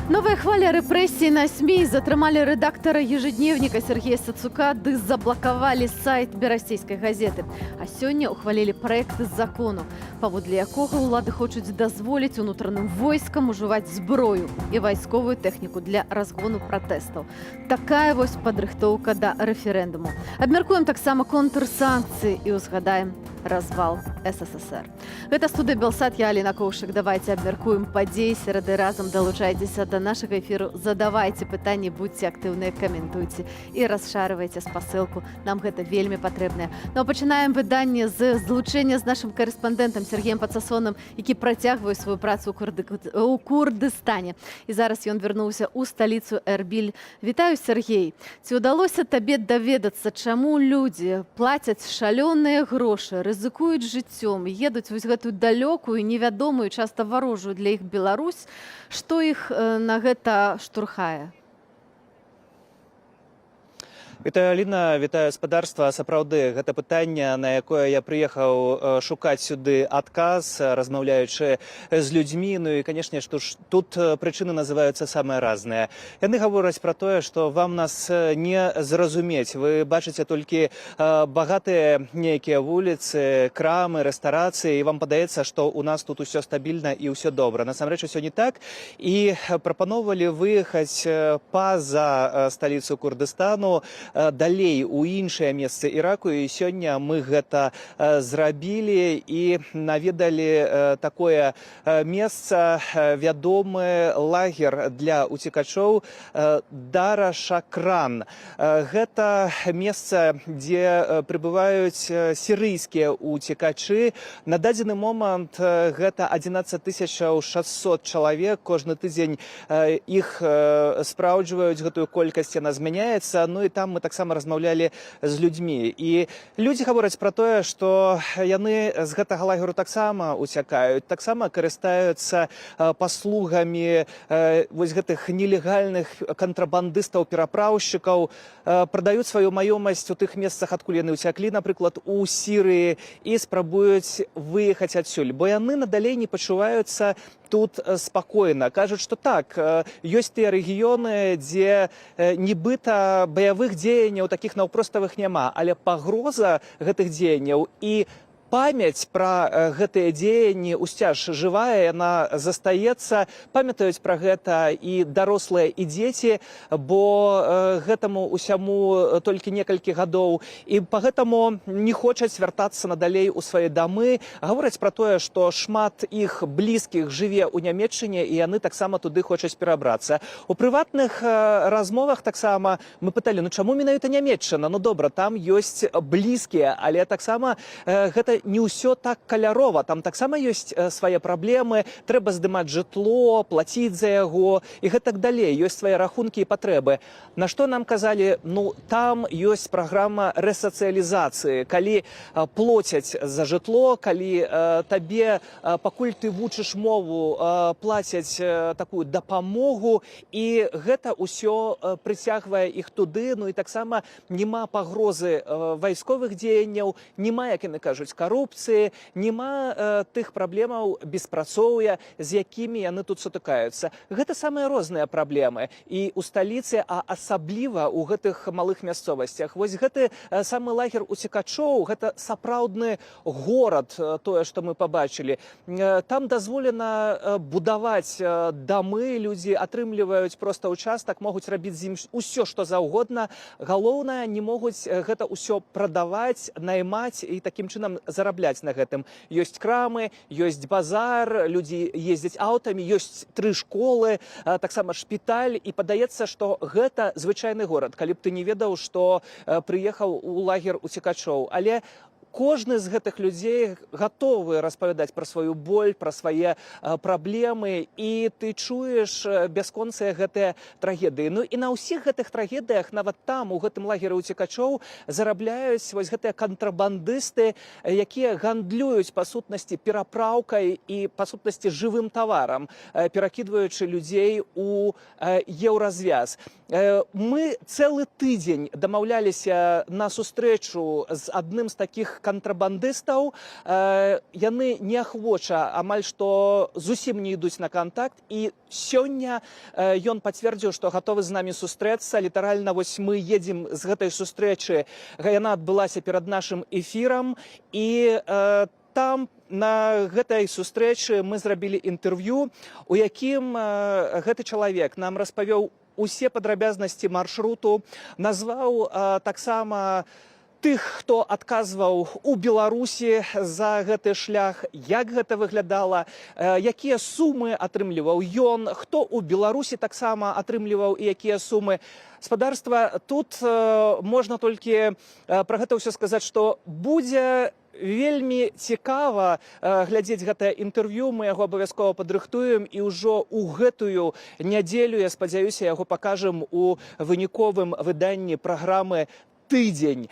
Новая хваля рэпрэсій на СМІ затрымалі рэдактара ежедневніка Сергея Сацука ды заблакавалі сайт берасцейскай газеты. А сёння ухвалілі праект закону, паводле якога ўлады хочуць дазволіць унутраным войскам ужываць зброю і вайсковую тэхніку для разгону пратэстаў. Такая вось падрыхтоўка да рэферэндуму. Абмяркуем таксама контрсанкцыі і ўзгадаем развал СССР. Гэта студыя Белсат, я Аліна Коўшык. Давайте абмяркуем падзеі серады разам. Далучайцеся да нашага эфіру, задавайце пытанні, будьце актыўныя, каментуйце і расшарывайце спасылку. Нам гэта вельмі патрэбнае. Ну а пачынаем выданне з злучэння з нашым карэспандэнтам Сергеем Пацасонам, які працягвае сваю працу ў Курдыстане. І зараз ён вярнуўся ў сталіцу Эрбіль. Вітаю, Сергей. Ці ўдалося табе даведацца, чаму людзі плацяць шалёныя грошы, рызыкуюць жыццём, едуць вось гэтую далёкую, невядомую, часта варожую для іх Беларусь, што іх на гэта штурхае? Вітаю, Аліна, вітаю спадарства. Сапраўды, гэта пытанне, на якое я прыехаў шукаць сюды адказ, размаўляючы з людзьмі. Ну і, канешне, што ж тут прычыны называюцца самыя разныя. Яны гавораць пра тое, што вам нас не зразумець. Вы бачыце толькі багатыя нейкія вуліцы, крамы, рэстарацыі, і вам падаецца, што ў нас тут усё стабільна і ўсё добра. Насамрэч, усё не так. І прапаноўвалі выехаць па-за сталіцу Курдыстану, далей у іншыя месцы Іраку, і сёння мы гэта зрабілі і наведалі такое месца, вядомы лагер для уцекачоў Дара Шакран. Гэта месца, дзе прыбываюць сірыйскія уцекачы. На дадзены момант гэта 11 600 чалавек. Кожны тыдзень іх спраўджваюць, гэтую колькасць яна змяняецца. Ну і там мы таксама размаўлялі з людзьмі. І людзі гавораць пра тое, што яны з гэтага лагеру таксама уцякаюць, таксама карыстаюцца паслугамі вось гэтых нелегальных кантрабандыстаў, перапраўшчыкаў, прадаюць сваю маёмасць у тых месцах, адкуль яны ўцяклі, напрыклад, у Сірыі, і спрабуюць выехаць адсюль, бо яны надалей не пачуваюцца тут спакойна. Кажуць, што так, ёсць тыя рэгіёны, дзе нібыта баявых дзеянняў такіх наўпроставых няма, але пагроза гэтых дзеянняў і памяць пра гэтыя дзеянні ўсцяж жывая, яна застаецца, памятаюць пра гэта і дарослыя, і дзеці, бо гэтаму усяму толькі некалькі гадоў, і па гэтаму не хочуць вяртацца надалей у свае дамы. Гавораць пра тое, што шмат іх блізкіх жыве ў Нямецчыне, і яны таксама туды хочуць перабрацца. У прыватных размовах таксама мы пыталі, ну чаму менавіта Нямецчына? Ну добра, там ёсць блізкія, але таксама гэта не ўсё так калярова, там таксама ёсць свае праблемы, трэба здымаць жытло, плаціць за яго і гэтак далей, ёсць свае рахункі і патрэбы. На што нам казалі, ну там ёсць праграма рэсацыялізацыі, калі плоцяць за жытло, калі табе, пакуль ты вучыш мову, плацяць такую дапамогу, і гэта ўсё прыцягвае іх туды. Ну і таксама няма пагрозы вайсковых дзеянняў, няма, як яны кажуць, коррупцыі, няма тых праблемаў беспрацоўя, з якімі яны тут сутыкаюцца. Гэта самыя розныя праблемы. І ў сталіцы, а асабліва ў гэтых малых мясцовасцях. Вось гэты самы лагер уцекачоў, гэта сапраўдны горад, тое, што мы пабачылі. Там дазволена будаваць дамы, людзі атрымліваюць проста ўчастак, могуць рабіць з ім усё, што заўгодна. Галоўнае, не могуць гэта ўсё прадаваць, наймаць і такім чынам зарабляць на гэтым. Ёсць крамы, ёсць базар, людзі ездзяць аўтамі, ёсць 3 школы, таксама шпіталь, і падаецца, што гэта звычайны горад, калі б ты не ведаў, што прыехаў у лагер уцекачоў. Але кожны з гэтых людзей гатовы распавядаць пра сваю боль, пра свае праблемы, і ты чуеш бясконцыя гэтыя трагедыі. Ну і на ўсіх гэтых трагедыях, нават там, у гэтым лагеры ўцекачоў, зарабляюць вось гэтыя кантрабандысты, якія гандлююць па сутнасці перапраўкай і па сутнасці жывым таварам, перакідваючы людзей у еўразвяз. Мы цэлы тыдзень дамаўляліся на сустрэчу з адным з такіх кантрабандыстаў. Яны неахвоча амаль што зусім не ідуць на кантакт, і сёння ён пацвердзіў, што гатовы з намі сустрэцца. Літаральна вось мы едзем з гэтай сустрэчы, яна адбылася перад нашым эфірам, і там на гэтай сустрэчы мы зрабілі інтэрв'ю, у якім гэты чалавек нам распавёў усе падрабязнасці маршруту, назваў таксама тых, хто адказваў у Беларусі за гэты шлях, як гэта выглядала, якія сумы атрымліваў ён, хто у Беларусі таксама атрымліваў і якія сумы. Спадарства, тут можна толькі пра гэта ўсё сказаць, што будзе вельмі цікава глядзець гэтае інтэрв'ю. Мы яго абавязкова падрыхтуем, і ўжо ў гэтую нядзелю, я спадзяюся, яго пакажам у выніковым выданні праграмы тыдзень.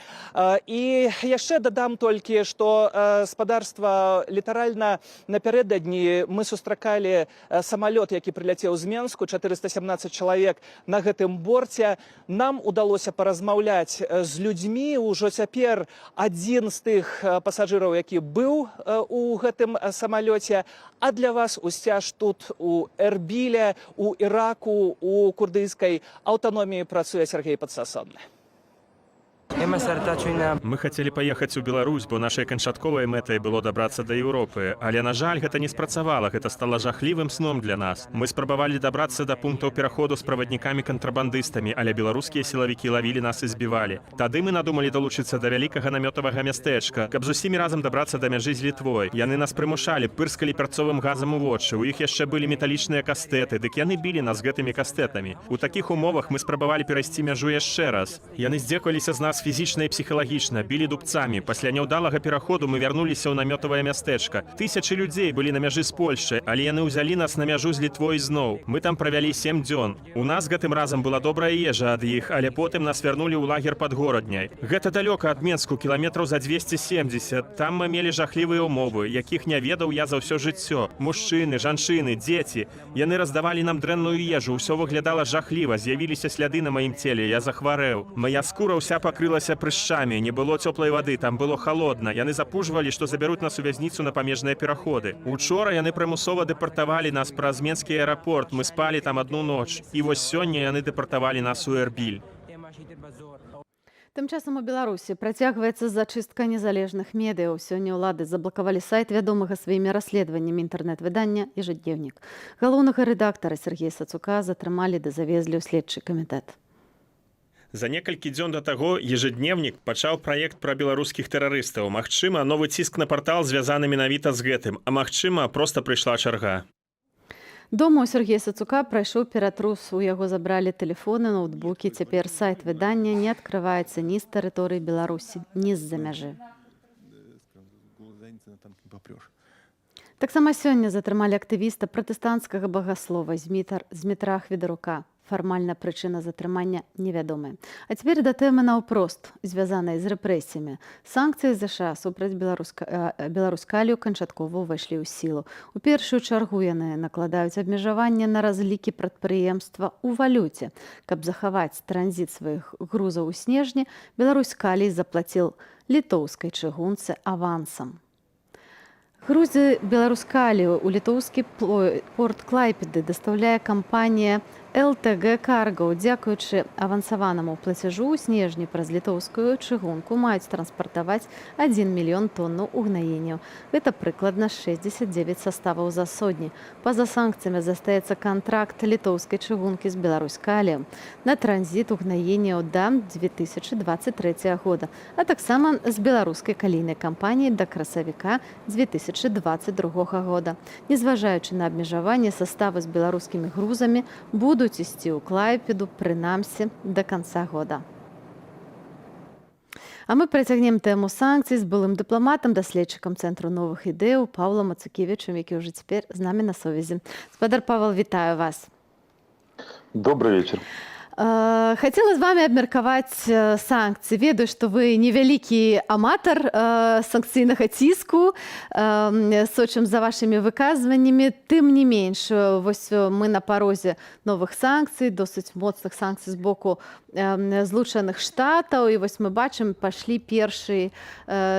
І яшчэ дадам толькі, што спадарства, літаральна напярэдадні мы сустракалі самалёт, які прыляцеў з Менску, 417 чалавек на гэтым борце. Нам удалося паразмаўляць з людзьмі. Ужо цяпер адзін з тых пасажыраў, які быў у гэтым самалёце. А для вас усцяж тут у Эрбіле, у Іраку, у курдыйскай аўтаноміі працуе Сергей Падсасонны. Мы хацелі паехаць у Беларусь, бо нашай канчатковай мэтай было дабрацца да Еўропы. Але, на жаль, гэта не спрацавала, гэта стала жахлівым сном для нас. Мы спрабавалі дабрацца да пунктаў пераходу з праваднікамі-кантрабандыстамі, але беларускія сілавікі лавілі нас і збівалі. Тады мы надумалі далучыцца да вялікага намётавага мястэчка, каб з усімі разам дабрацца да мяжы з Літвой. Яны нас прымушалі, пырскалі перцовым газам у вочы. У іх яшчэ былі металічныя кастэты, дык яны білі нас гэтымі кастэтамі. У такіх умовах мы спрабавалі перайсці мяжу яшчэ раз. Яны здзекаваліся з нас фізічна і псіхалагічна, білі дубцамі. Пасля няўдалага пераходу мы вярнуліся ў намётавае мястэчка. Тысячы людзей былі на мяжы з Польшчай, але яны ўзялі нас на мяжу з Літвой зноў. Мы там правялі 7 дзён. У нас гэтым разам была добрая ежа ад іх, але потым нас вярнулі ў лагер пад Горадняй. Гэта далёка ад Менску, кіламетраў за 270. Там мы мелі жахлівыя ўмовы, якіх не ведаў я за ўсё жыццё. Мужчыны, жанчыны, дзеці. Яны раздавалі нам дрэнную ежу, ўсё выглядала жахліва, з'явіліся сляды на маім целе, я захварэў. Мая скура ўся пакрылася прыщамі, не было цёплай вады, там было халодна. Яны запужвалі, што забяруць нас у вязніцу на памежныя пераходы. Учора яны прымусова дэпартавалі нас праз Менскі аэрапорт, мы спалі там одну ноч. І вось сёння яны дэпартавалі нас у Эрбіль. Тым часам у Беларусі працягваецца зачыстка незалежных медыяў. Сёння ўлады заблакавалі сайт вядомага сваімі расследаваннямі інтэрнэт-выдання «Ежедневник». Галоўнага рэдактара Сергея Сацука затрымалі ды завезлі ў следчы камітэт. За некалькі дзён да таго «Ежедневник» пачаў праект пра беларускіх тэрарыстаў. Магчыма, новы ціск на партал звязаны менавіта з гэтым, а магчыма, проста прыйшла чарга. Дома у Сергея Сацука прайшоў ператрус. У яго забралі тэлефоны, ноутбукі. Цяпер сайт выдання не адкрываецца ні з тэрыторыі Беларусі, ні з-за мяжы. Таксама сёння затрымалі актывіста пратэстанцкага багаслова Змітра Хведарука. Фармальна прычына затрымання невядомая. А цяпер да тэмы наўпрост, звязанай з рэпрэсіямі. Санкцыі ЗША супраць Беларускалію канчаткова ўвайшлі ў сілу. У першую чаргу яны накладаюць абмежаванне на разлікі прадпрыемства ў валюце. Каб захаваць транзіт сваіх грузаў у снежні, Беларускалій заплаціў літоўскай чыгунцы авансам. Грузы Беларускалію ў літоўскі порт Клайпеды дастаўляе кампанія ЛТГ Карго. Дзякуючы авансаванаму плацяжу ў снежні праз літоўскую чыгунку маюць транспартаваць 1 мільён тоннаў угнаенняў. Гэта прыкладна 69 саставаў за сотні. Па-за санкцыямі застаецца кантракт літоўскай чыгункі з Беларускаліем на транзіт угнаенняў да 2023 года, а таксама з беларускай калійнай кампаніяй да красавіка 2022 года. Незважаючы на абмежаванне, саставы з беларускімі грузамі будуць ісці ў Клайпеду, прынамсі, да канца года. А ми працягнем тэму санкцый з былым дыпламатам, даследчыкам цэнтру новых ідэў Паўлам Мацукевічам, які ўжо цяпер з намі на сувязі. Гаспадар Павел, вітаю вас. Добрый вечер. Хацела з вами абмеркаваць санкцыі. Ведаю, што вы невялікі аматар санкцыйнага ціску, сочым за вашымі выказваннямі. Тым не менш, вось мы на парозе новых санкцый, досыць моцных санкцый з боку Злучаных Штатаў, і вось мы бачым, пашлі першыя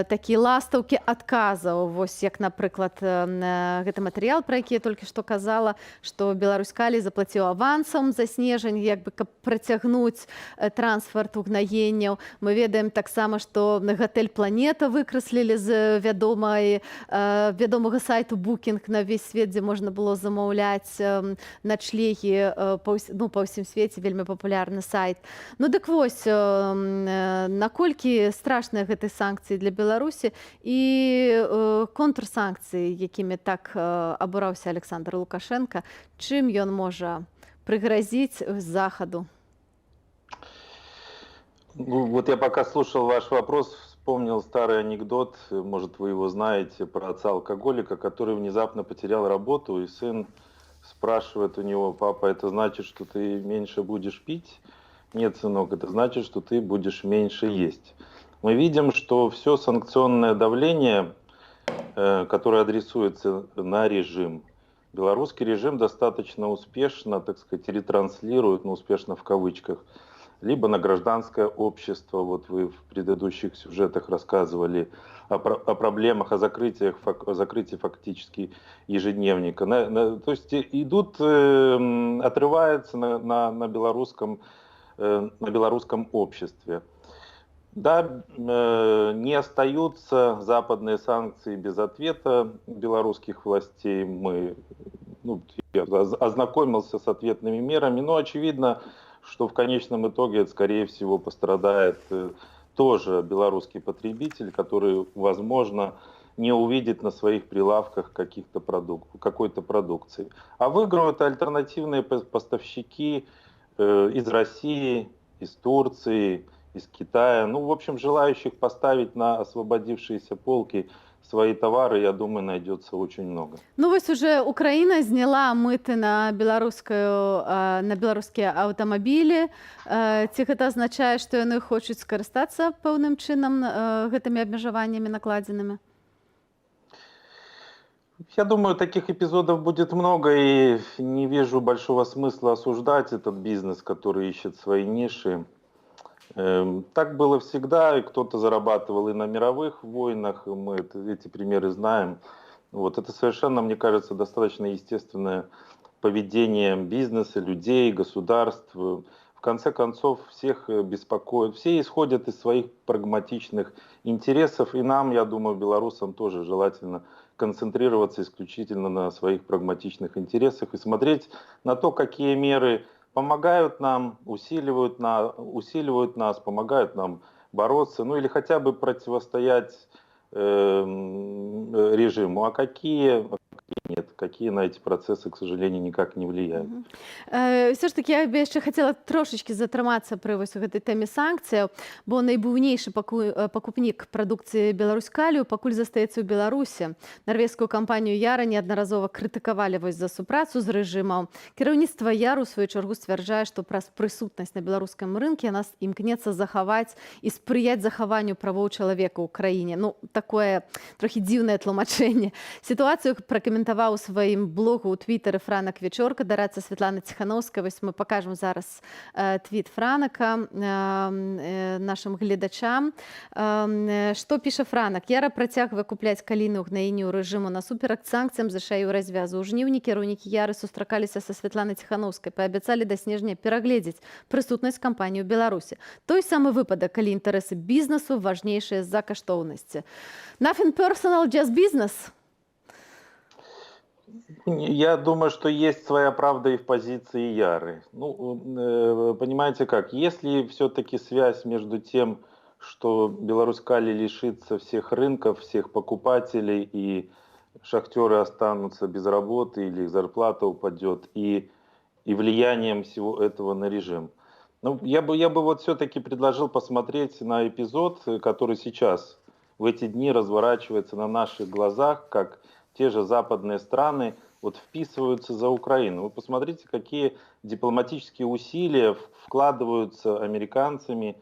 такія ластаўкі адказаў. Вось як, напрыклад, гэты матэрыял, пра які я толькі што казала, што Беларусь Калій заплаціў авансам за снежань, як бы каб працягнуць трансферт угнаенняў. Мы ведаем таксама, што гатэль «Планета» выкраслілі з вядомага сайту Booking на ўвесь свет, дзе можна было замаўляць начлегі па ўсім свеце, вельмі папулярны сайт. Ну дык вось, наколькі страшныя гэтыя санкцыі для Беларусі і контрсанкцыі, якімі так абураўся Александр Лукашенко, чым ён можа прыгразіць Захаду? Ну, вот я пока слушал ваш вопрос, вспомнил старый анекдот, может вы его знаете, про отца-алкоголика, который внезапно потерял работу, и сын спрашивает у него: папа, это значит, что ты меньше будешь пить? Нет, сынок, это значит, что ты будешь меньше есть. Мы видим, что все санкционное давление, которое адресуется на режим, белорусский режим достаточно успешно, так сказать, ретранслирует, но успешно в кавычках, либо на гражданское общество. Вот вы в предыдущих сюжетах рассказывали о проблемах, о закрытии фактически ежедневника. То есть идут, отрываются на белорусском обществе. Да, не остаются западные санкции без ответа белорусских властей. Я ознакомился с ответными мерами, но очевидно, что в конечном итоге, это, скорее всего, пострадает тоже белорусский потребитель, который, возможно, не увидит на своих прилавках какой-то продукции. А выиграют альтернативные поставщики из России, из Турции, из Китая. Ну, в общем, желающих поставить на освободившиеся полки свои товары, я думаю, найдется очень много. Ну, вось уже Украина зняла мыты на беларускія аўтамабілі. Ці гэта азначае, што яны хочуць скарыстацца пэўным чынам гэтымі абмежаваннямі накладзенымі? Я думаю, таких эпизодов будет много, и не вижу большого смысла осуждать этот бизнес, который ищет свои ниши. Так было всегда, и кто-то зарабатывал и на мировых войнах, мы эти примеры знаем. Вот это совершенно, мне кажется, достаточно естественное поведение бизнеса, людей, государств. В конце концов, всех беспокоит, все исходят из своих прагматичных интересов, и нам, я думаю, белорусам тоже желательно концентрироваться исключительно на своих прагматичных интересах и смотреть на то, какие меры помогают нам, усиливают нас, помогают нам бороться, ну или хотя бы противостоять режиму, а какие нет, какие на эти процессы, к сожалению, никак не влияют. Все ж таки, я бы яшчэ хацела трошечкі затрымацца пры вось гэтай тэме санкцыяў, бо найбуйнейшы пакупнік прадукцыі Беларусь Калію пакуль застаецца ў Беларусі. Нарвежскую кампанію Яра неаднаразова крытыкавалі вось за супрацу з рэжымам. Кіраўніцтва Яру у сваю чаргу сцвярджае, што праз прысутнасць на беларускім рынке нас імкнецца захаваць і спрыяць захаванню правоў чалавека ў краіне. Ну, такое трохі дзіўнае тлумачэнне. Сітуацыю пракаментаваў у сваім блогу ў твітары Франак Вечорка, дарацца Святлана Ціхановская. Вось мы пакажам зараз твіт Франака нашым гледачам. Што піша Франак? Яра працягвае купляць каліны ўгнаенню рэжыму насуперак санкцыям за шаю развязу. У жніўні кіраўнікі Яры сустракаліся са Святланай Ціхановскай, паабяцалі да снежня перагледзець прысутнасць кампаніі ў Беларусі. Той самы выпадак, калі інтарэсы бізнесу важнейшыя за каштоўнасці. Nothing personal, just business. Я думаю, что есть своя правда и в позиции Яры. Ну, понимаете как, если все-таки связь между тем, что Беларусь Калий лишится всех рынков, всех покупателей, и шахтеры останутся без работы, или их зарплата упадет, и влиянием всего этого на режим, Ну, я бы вот все-таки предложил посмотреть на эпизод, который сейчас, в эти дни, разворачивается на наших глазах, как те же западные страны вот вписываются за Украину. Вы посмотрите, какие дипломатические усилия вкладываются американцами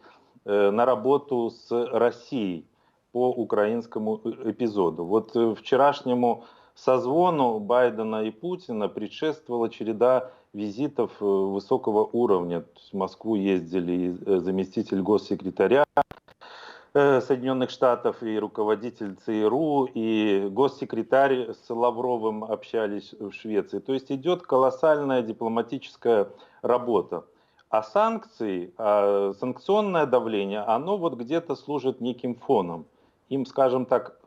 на работу с Россией по украинскому эпизоду. Вот вчерашнему созвону Байдена и Путина предшествовала череда визитов высокого уровня. То есть в Москву ездили заместитель госсекретаря Соединенных Штатов и руководитель ЦРУ, и госсекретарь с Лавровым общались в Швеции. То есть идет колоссальная дипломатическая работа. А санкции, санкционное давление, оно вот где-то служит неким фоном. Им, скажем так,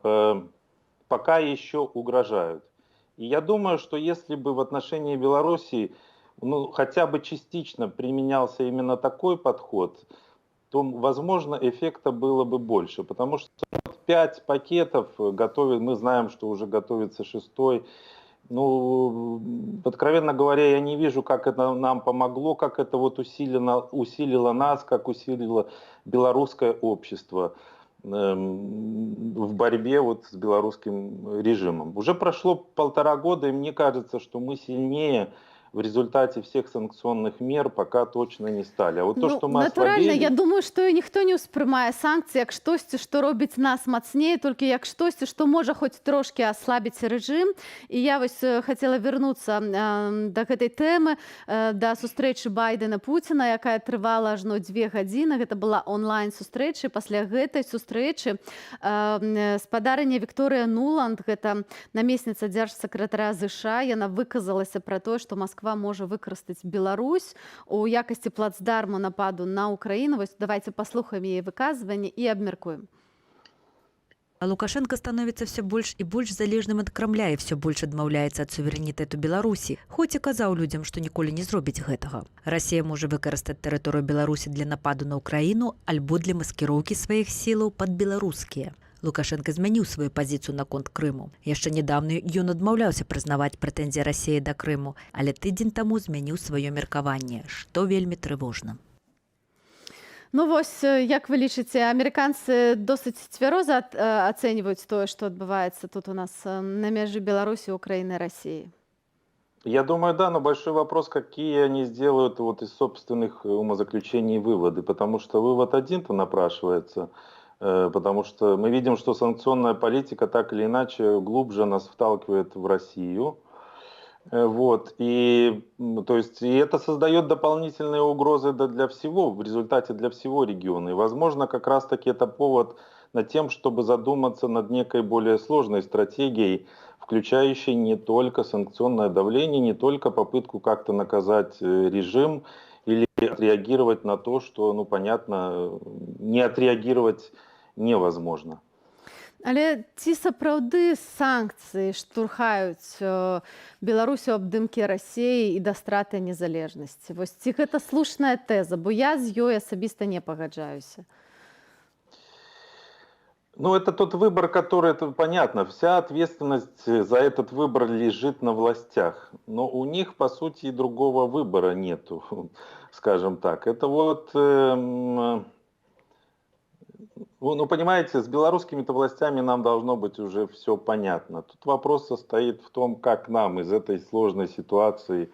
пока еще угрожают. И я думаю, что если бы в отношении Белоруссии хотя бы частично применялся именно такой подход, то, возможно, эффекта было бы больше. Потому что 5 пакетов готовят, мы знаем, что уже готовится 6-й. Ну, откровенно говоря, я не вижу, как это нам помогло, как это вот усилило нас, как усилило белорусское общество в борьбе вот с белорусским режимом. Уже прошло 1,5 года, и мне кажется, что мы сильнее в результате всех санкционных мер пока точно не стали. А вот то, что мы натуральна, ослабели... я думаю, што ніхто не ўспрымае санкцыі як штосьці, што робіць нас мацней, толькі як штосьці, што можа хоць трошки аслабіць рэжым. І я вось хацела вярнуцца да гэтай тэмы, да сустрэчы Байдена Пуціна, якая трывала ажно 2 гадзіны. Гэта была онлайн-сустрэча. Пасля гэтай сустрэчы спадарыня Вікторыя Нуланд, гэта намесніца дзяржсакратара ЗША, яна выказалася пра тое, што Москва можа выкарыстаць Беларусь у якасці плацдарму нападу на Украіну. Вось давайте паслухаем яе выказванне і абмяркуем. Лукашенко становіцца все больш і больш залежным ад Крамля і все больш адмаўляецца ад суверэнітэту Беларусі, хоць і казаў людзям, што ніколі не зробіць гэтага. Расія можа выкарыстаць тэрыторыю Беларусі для нападу на Украіну альбо для маскіроўкі сваіх сілаў пад беларускія. Лукашенко змяніў сваю пазіцыю наконт Крыму. Яшчэ нядаўна ён адмаўляўся прызнаваць прэтэнзіі Расіі да Крыму, але тыдзень таму змяніў сваё меркаванне, што вельмі трывожна. Ну вось, як вы лічыце, амерыканцы досыць цвяроза ацэньваюць тое, што адбываецца тут у нас на мяжы Беларусі, Украіны, России? Я думаю, да, но большой вопрос, какие они сделают вот из собственных умозаключений выводы, потому что вывод один-то напрашивается, потому что мы видим, что санкционная политика так или иначе глубже нас вталкивает в Россию. Вот. И, то есть, и это создает дополнительные угрозы для всего, в результате для всего региона. И, возможно, как раз-таки это повод над тем, чтобы задуматься над некой более сложной стратегией, включающей не только санкционное давление, не только попытку как-то наказать режим или отреагировать на то, что, ну, понятно, не отреагировать невозможно. Але ці сапраўды санкцыі штурхаюць Беларусю аб дымкі Расіі і да страты незалежнасці? Вось ці гэта слушная тэза, бо я з ёй асабіста не пагаджаюся. Ну, это тот выбор, который, это понятно, вся ответственность за этот выбор лежит на властях. Но у них, по сути, и другого выбора нету, скажем так. Это вот... Ну, понимаете, с белорусскими-то властями нам должно быть уже все понятно. Тут вопрос состоит в том, как нам из этой сложной ситуации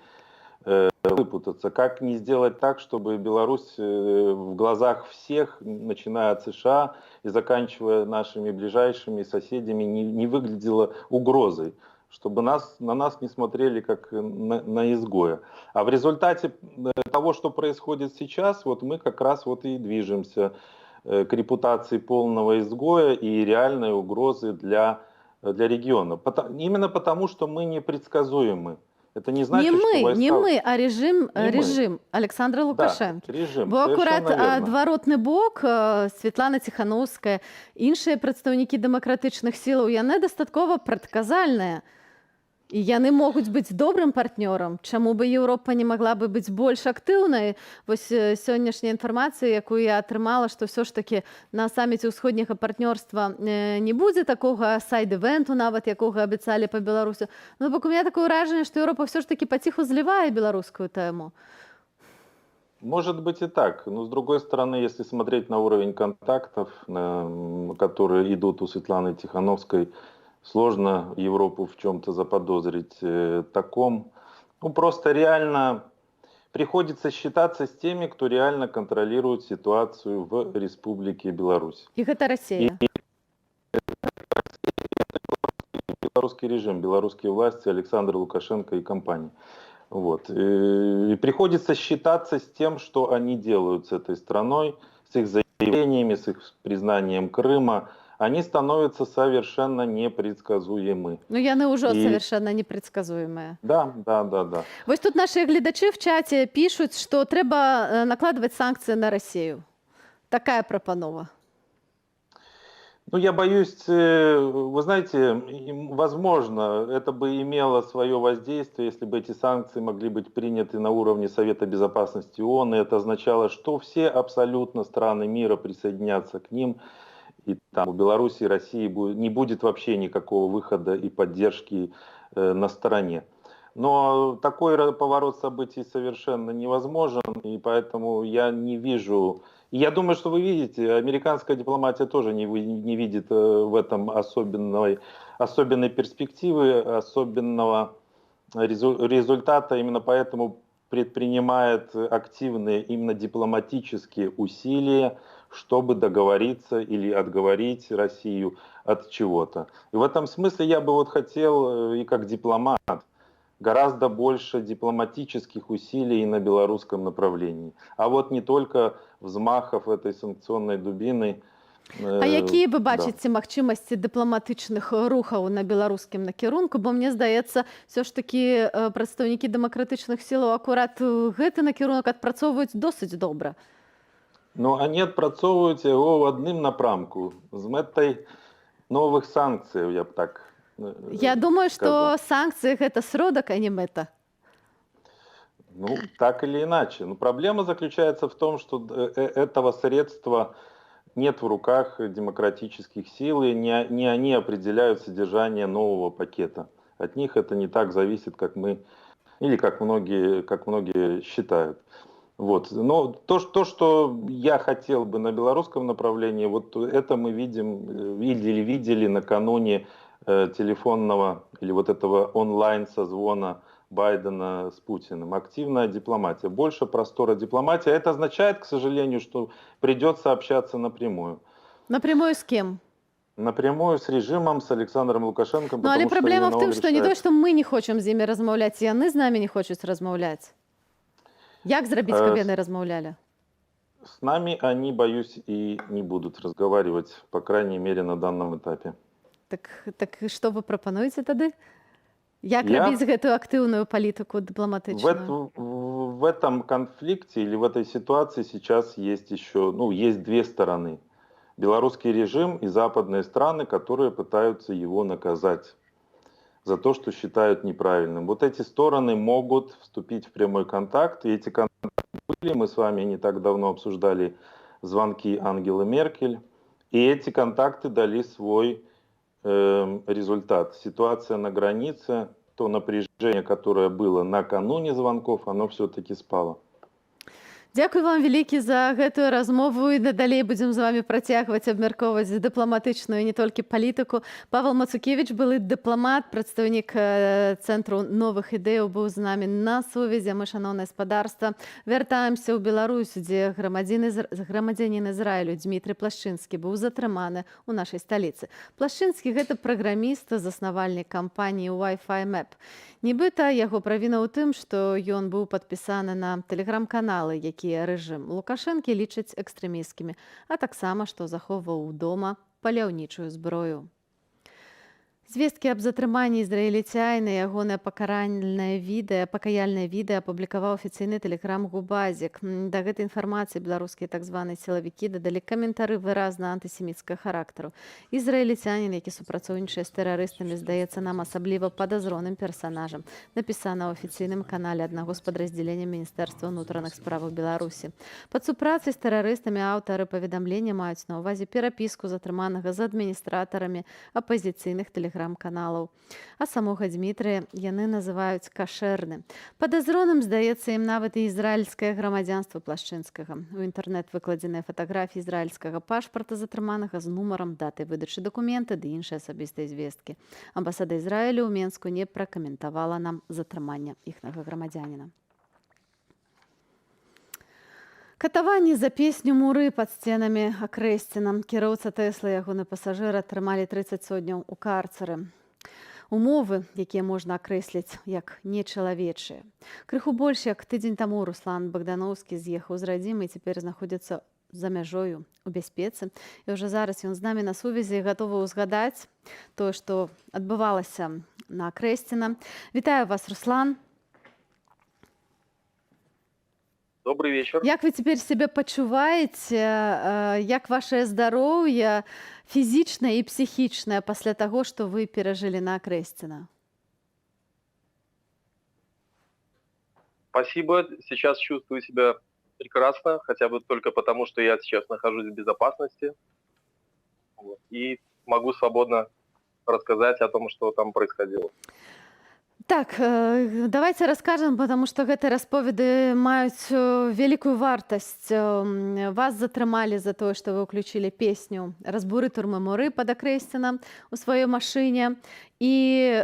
выпутаться. Как не сделать так, чтобы Беларусь в глазах всех, начиная от США и заканчивая нашими ближайшими соседями, не выглядела угрозой. Чтобы на нас не смотрели как на изгоя. А в результате того, что происходит сейчас, вот мы как раз вот и движемся к репутации полного изгоя и реальной угрозы для региона. Именно потому, что мы непредсказуемы. Это не значит, что войска... Не мы, а режим Александра Лукашенко. Да, режим, бо акурат адваротны бок, Святлана Ціханаўская, іншыя прадстаўнікі дэмакратычных сілаў, яны дастаткова прадказальныя. І яны могуць быць добрым партнёрам. Чаму бы Еўропа не магла бы быць больш актыўнай? Вось сённяшняя інфармацыя, якую я атрымала, што ўсё ж такі на саміце ўсходняга партнёрства не будзе такога сайд-івенту, нават якога абяцалі па Беларусі. Ну, бок у меня такое ўражанне, што Еўропа ўсё ж такі паціху злівае беларускую тэму. Может быть и так, но с другой стороны, если смотреть на уровень контактов, которые идут у Светланы Тихановской, сложно Европу в чем-то заподозрить таком. Ну, просто реально приходится считаться с теми, кто реально контролирует ситуацию в Республике Беларусь. І гэта Расія. Белорусский режим, белорусские власти, Александр Лукашенко и компания. Вот. И приходится считаться с тем, что они делают с этой страной, с их заявлениями, с их признанием Крыма. Они становятся совершенно непредсказуемы. Ну, яны ўжо І- совершенно непредсказуемыя. Да. Вось тут наши гледачы в чаце пишут, что трэба накладывать санкции на Россию. Такая прапанова. Ну, я боюсь, вы знаете, возможно, это бы имело свое воздействие, если бы эти санкции могли быть приняты на уровне Совета Безопасности ООН, и это означало, что все абсолютно страны мира присоединятся к ним, и там у Беларуси и России не будет вообще никакого выхода и поддержки на стороне. Но такой поворот событий совершенно невозможен, и поэтому я не вижу... И я думаю, что вы видите, американская дипломатия тоже не видит в этом особенной перспективы, особенного результата. Именно поэтому предпринимает активные именно дипломатические усилия, чтобы договориться или отговорить Россию от чего-то. И в этом смысле я бы вот хотел, и как дипломат, гораздо больше дипломатических усилий на белорусском направлении. А вот не только взмахов этой санкционной дубины. А якія вы бачыце магчымасці дыпламатычных рухаў на беларускім накірунку, бо мне здаецца, все ж такі прадстаўнікі дэмакратычных сілаў акурат гэты накірунак адпрацоўваюць досыць добра. Ну, они адпрацоўваюць яго ў адным напрамку з мэтай новых санкцыяў, я б так Я думаю, сказал. что санкции это сродок, а не мета. Ну, так или иначе. Но проблема заключается в том, что этого средства нет в руках демократических сил, и не они определяют содержание нового пакета. От них это не так зависит, как мы, или как многие считают. Вот. Но то, что я хотел бы на белорусском направлении, вот это мы видели накануне телефонного или вот этого онлайн-созвона Байдена с Путиным. Активная дипломатия, больше простора дипломатии. Это означает, к сожалению, что придется общаться напрямую. Напрямую с кем? Напрямую с режимом, с Александром Лукашенко. Ну, але проблема в том, что не то, решает. что мы не хотим с ними размовлять, и они с нами не хотят размовлять. Як зрабіць, каб яны размаўлялі? С нами они, боюсь, и не будут разговаривать, по крайней мере, на данном этапе. Так што вы прапануеце тады? Як рабіць гэтую актыўную палітыку дыпламатычную? В этом конфликте или в этой ситуации сейчас есть еще, есть две стороны. Белорусский режим и западные страны, которые пытаются его наказать за то, что считают неправильным. Вот эти стороны могут вступить в прямой контакт, и эти контакты были. Мы с вами не так давно обсуждали звонки Ангелы Меркель, и эти контакты дали свой результат. Ситуация на границе, то напряжение, которое было накануне звонков, оно все-таки спало. Дзякуй вам вялікі за гэтую размову, і надалей будзем з вами працягваць абмяркоўваць дыпламатычную не толькі палітыку. Павел Мацукевич, былы дыпламат, прадстаўнік Цэнтру новых ідэяў, быў з намі на сувязі. Мы, шаноўнае спадарства, вяртаемся ў Беларусь, дзе грамадзянін Ізраілю Дмітрый Плашчынскі быў затрыманы ў нашай сталіцы. Плашчынскі — гэта праграміст, заснавальнік кампаніі Wi-Fi Map. Нібыта яго правіна ў тым, што ён быў падпісаны на тэлеграм-каналы, якія рэжым Лукашэнкі лічаць экстрэмісцкімі, а таксама, што захоўваў дома паляўнічую зброю. Звесткі аб затрыманні ізраільцяніна і ягонае пакаяльнае відэа апублікаваў афіцыйны тэлеграм Губазік. Да гэтай інфармацыі беларускія так званыя сілавікі дадалі каментары выразна антысеміцкага характару. Ізраільцянін, які супрацоўнічае з тэрарыстамі, здаецца нам асабліва падазроным персанажам, напісана ў афіцыйным канале аднаго з падраздзялення Міністэрства ўнутраных справаў Беларусі. Пад супрацай з тэрарыстамі аўтары паведамлення маюць на ўвазе перапіску затрыманага з адміністратарамі апазіцыйных тэлеграм тэлеграм-каналаў. А самога Дмітрыя яны называюць кашэрны. Падазроным здаецца ім нават і ізраільскае грамадзянства плашчынскага. У інтэрнэт выкладзеныя фатаграфіі ізраільскага пашпарта затрыманага з нумарам, датай выдачы дакумента ды іншыя асабістыя звесткі. Амбасада Ізраілю ў Менску не пракаментавала нам затрымання іхнага грамадзяніна. Катаванні за песню «Муры» пад сценамі Акрэсціна. Кіроўца Тэслы і ягоны пасажыр атрымалі 30 сотняў у карцеры. Умовы, якія можна акрэсліць як нечалавечыя. Крыху больш як тыдзень таму Руслан Богдановскі з'ехаў з радзімы і цяпер знаходзіцца за мяжою у бяспецы. І ўжо зараз ён з намі на сувязі і гатовы ўзгадаць тое, што адбывалася на Акрэсціна. Вітаю вас, Руслан. Добрый вечер. Як вы цяпер сябе пачуваеце? Як вашае здароўе фізічнае і псіхічнае пасля таго, што вы перажылі на Акрэсціна? Спасибо. Сейчас чувствую себя прекрасно, хотя бы только потому, что я сейчас нахожусь в безопасности. И могу свободно рассказать о том, что там происходило. Так, давайте раскажам, потому што гэтыя расповеды маюць вялікую вартасць. Вас затрымалі за тое, што вы ўключылі песню «Разбуры турмы Муры» пад Акрэсціна ў сваёй машыне. І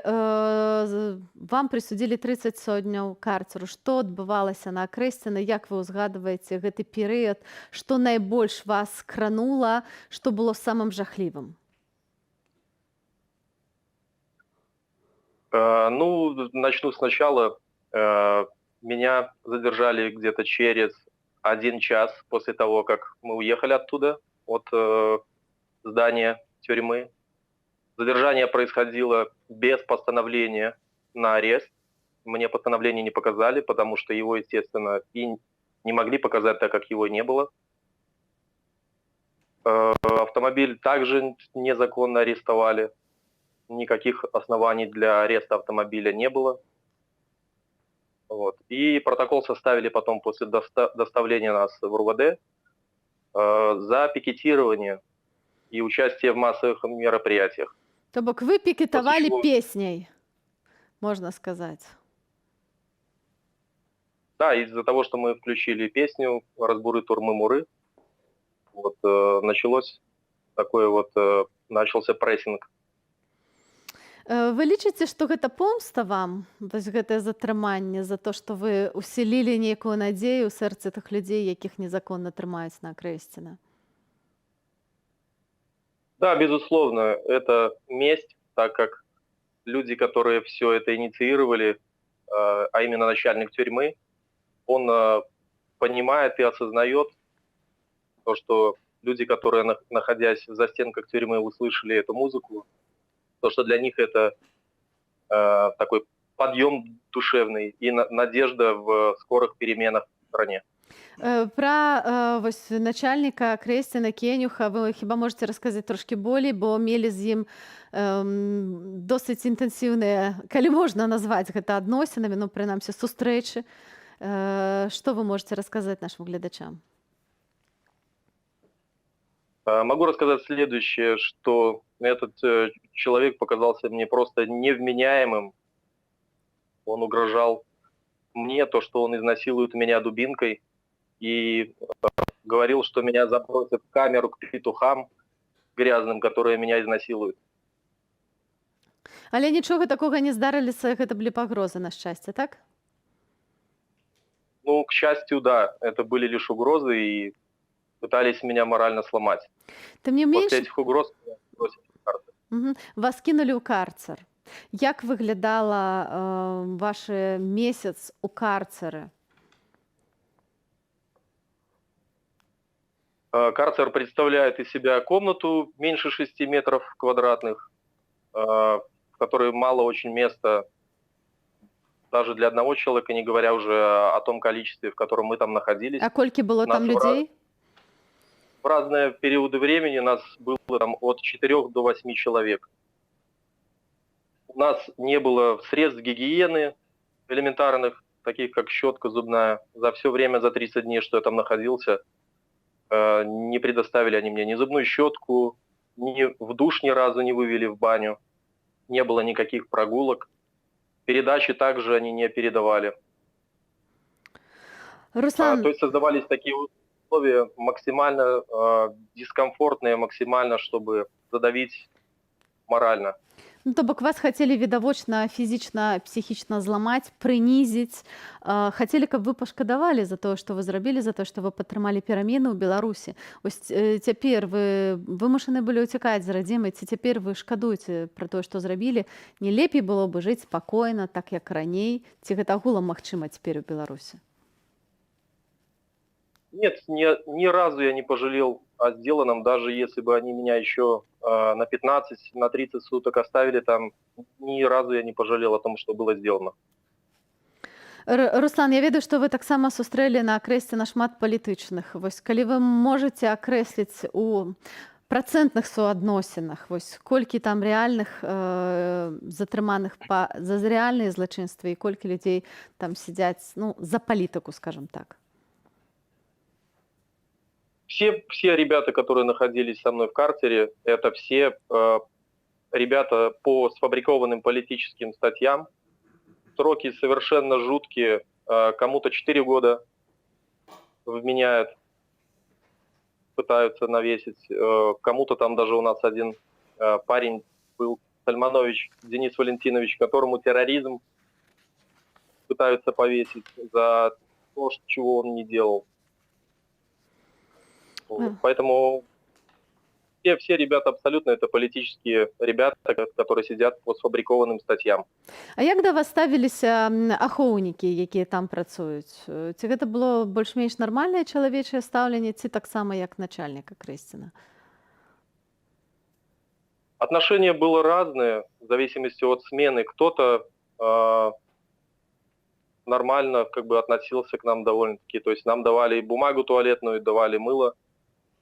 вам прысудзілі 30 сотняў карцеру. Што адбывалася на Акрэсціна? Як вы ўзгадваеце гэты перыяд? Што найбольш вас кранула? Што было самым жахлівым? Ну, начну сначала. Меня задержали где-то через 1 час после того, как мы уехали оттуда, от здания тюрьмы. Задержание происходило без постановления на арест. Мне постановление не показали, потому что его, естественно, и не могли показать, так как его не было. Автомобиль также незаконно арестовали. Никаких оснований для ареста автомобиля не было. Вот. И протокол составили потом после доставления нас в РУВД за пикетирование и участие в массовых мероприятиях. То бок вы пікетавалі песняй, можно сказать. Да, из-за того, что мы включили песню «Разбуры турмы Муры», вот, начался прессинг. Вы лічыце, што гэта помста вам, вось гэтае затрыманне за то, што вы усілілі нейкую надзею ў сэрцы тых людзей, якіх незаконна трымаюць на Акрэсціна? Да, безусловно, это месть, так как люди, которые все это инициировали, а именно начальник тюрьмы, он понимает и осознает то, что люди, которые, находясь в застенках тюрьмы, услышали эту музыку, то, что для них это такой подъем душевный и надежда в скорых переменах в стране. Пра вось начальніка Акрэсціна Кенюха вы хіба можете расказаць трошкі болей, бо мелі з ім досыць інтэнсіўныя, калі можна назваць гэта адносінамі, ну прынамсі сустрэчы. Што вы можете расказаць нашим гледачам? Могу рассказать следующее, что этот человек показался мне просто невменяемым. Он угрожал мне, то, что он изнасилует меня дубинкой, и говорил, что меня забросят в камеру к петухам грязным, которые меня изнасилуют. Але нічога такога не здарыліся, гэта былі пагрозы, на шчасце, так? Ну, к счастью, да, это были лишь угрозы, и пытались меня морально сломать. Тым не менш, После этих угроз меня бросили в карцер. вас кінулі ў карцер. Як выглядала ваш месяц у карцеры? Карцер представляет из себя комнату меньше 6 метров квадратных, в которой мало очень места даже для одного человека, не говоря уже о том количестве, в котором мы там находились. А колькі было там людзей? В разные периоды времени нас было там от 4 до 8 человек. У нас не было средств гигиены элементарных, таких как щетка зубная. За все время, за 30 дней, что я там находился, не предоставили они мне ни зубную щетку, ни в душ ни разу не вывели в баню. не было никаких прогулок. Передачи также они не передавали. Руслан, То есть создавались такие условия максимально дискомфортные, максимально, чтобы задавить морально. ну, то бок вас хацелі відавочна фізічна, псіхічна зламаць, прынізіць. Хацелі, каб вы пашкадавалі за тое, што вы зрабілі, за тое, што вы падтрымалі перамены ў Беларусі. Вось цяпер вы вымушаны былі ўцякаць з радзімай, ці цяпер вы шкадуеце пра тое, што зрабілі? Не лепей было бы жыць спакойна, так як раней? Ці гэта агулам магчыма цяпер у Беларусі? Нет, ни разу я не пожалел о сделанном, даже если бы они меня еще на 15, на 30 суток оставили там, ни разу я не пожалел о том, что было сделано. Руслан, я ведаю, што вы таксама сустрэлі на акрэсце нашмат палітычных. Вось калі вы можаце акрэсліць у працэнтных суадносінах, вось колькі там рэальных затрыманых за рэальныя злачынствы і колькі людзей там сядзяць, ну, за палітыку, скажем так. Все ребята, которые находились со мной в карцере, это все ребята по сфабрикованным политическим статьям. Сроки совершенно жуткие. Кому-то 4 года вменяют, пытаются навесить. Кому-то там даже у нас один парень был, Сальманович Денис Валентинович, которому терроризм пытаются повесить за то, чего он не делал. Поэтому все ребята абсолютно это политические ребята, которые сидят по сфабрикованным статьям. А як да вас ставіліся ахоўнікі, якія там працуюць? Ці гэта было больш-менш нармальнае чалавечае стаўленне, ці таксама як начальніка Крэсціна? Отношение было разное, в зависимости от смены. Кто-то нормально как бы относился к нам довольно-таки. То есть нам давали бумагу туалетную, давали мыло.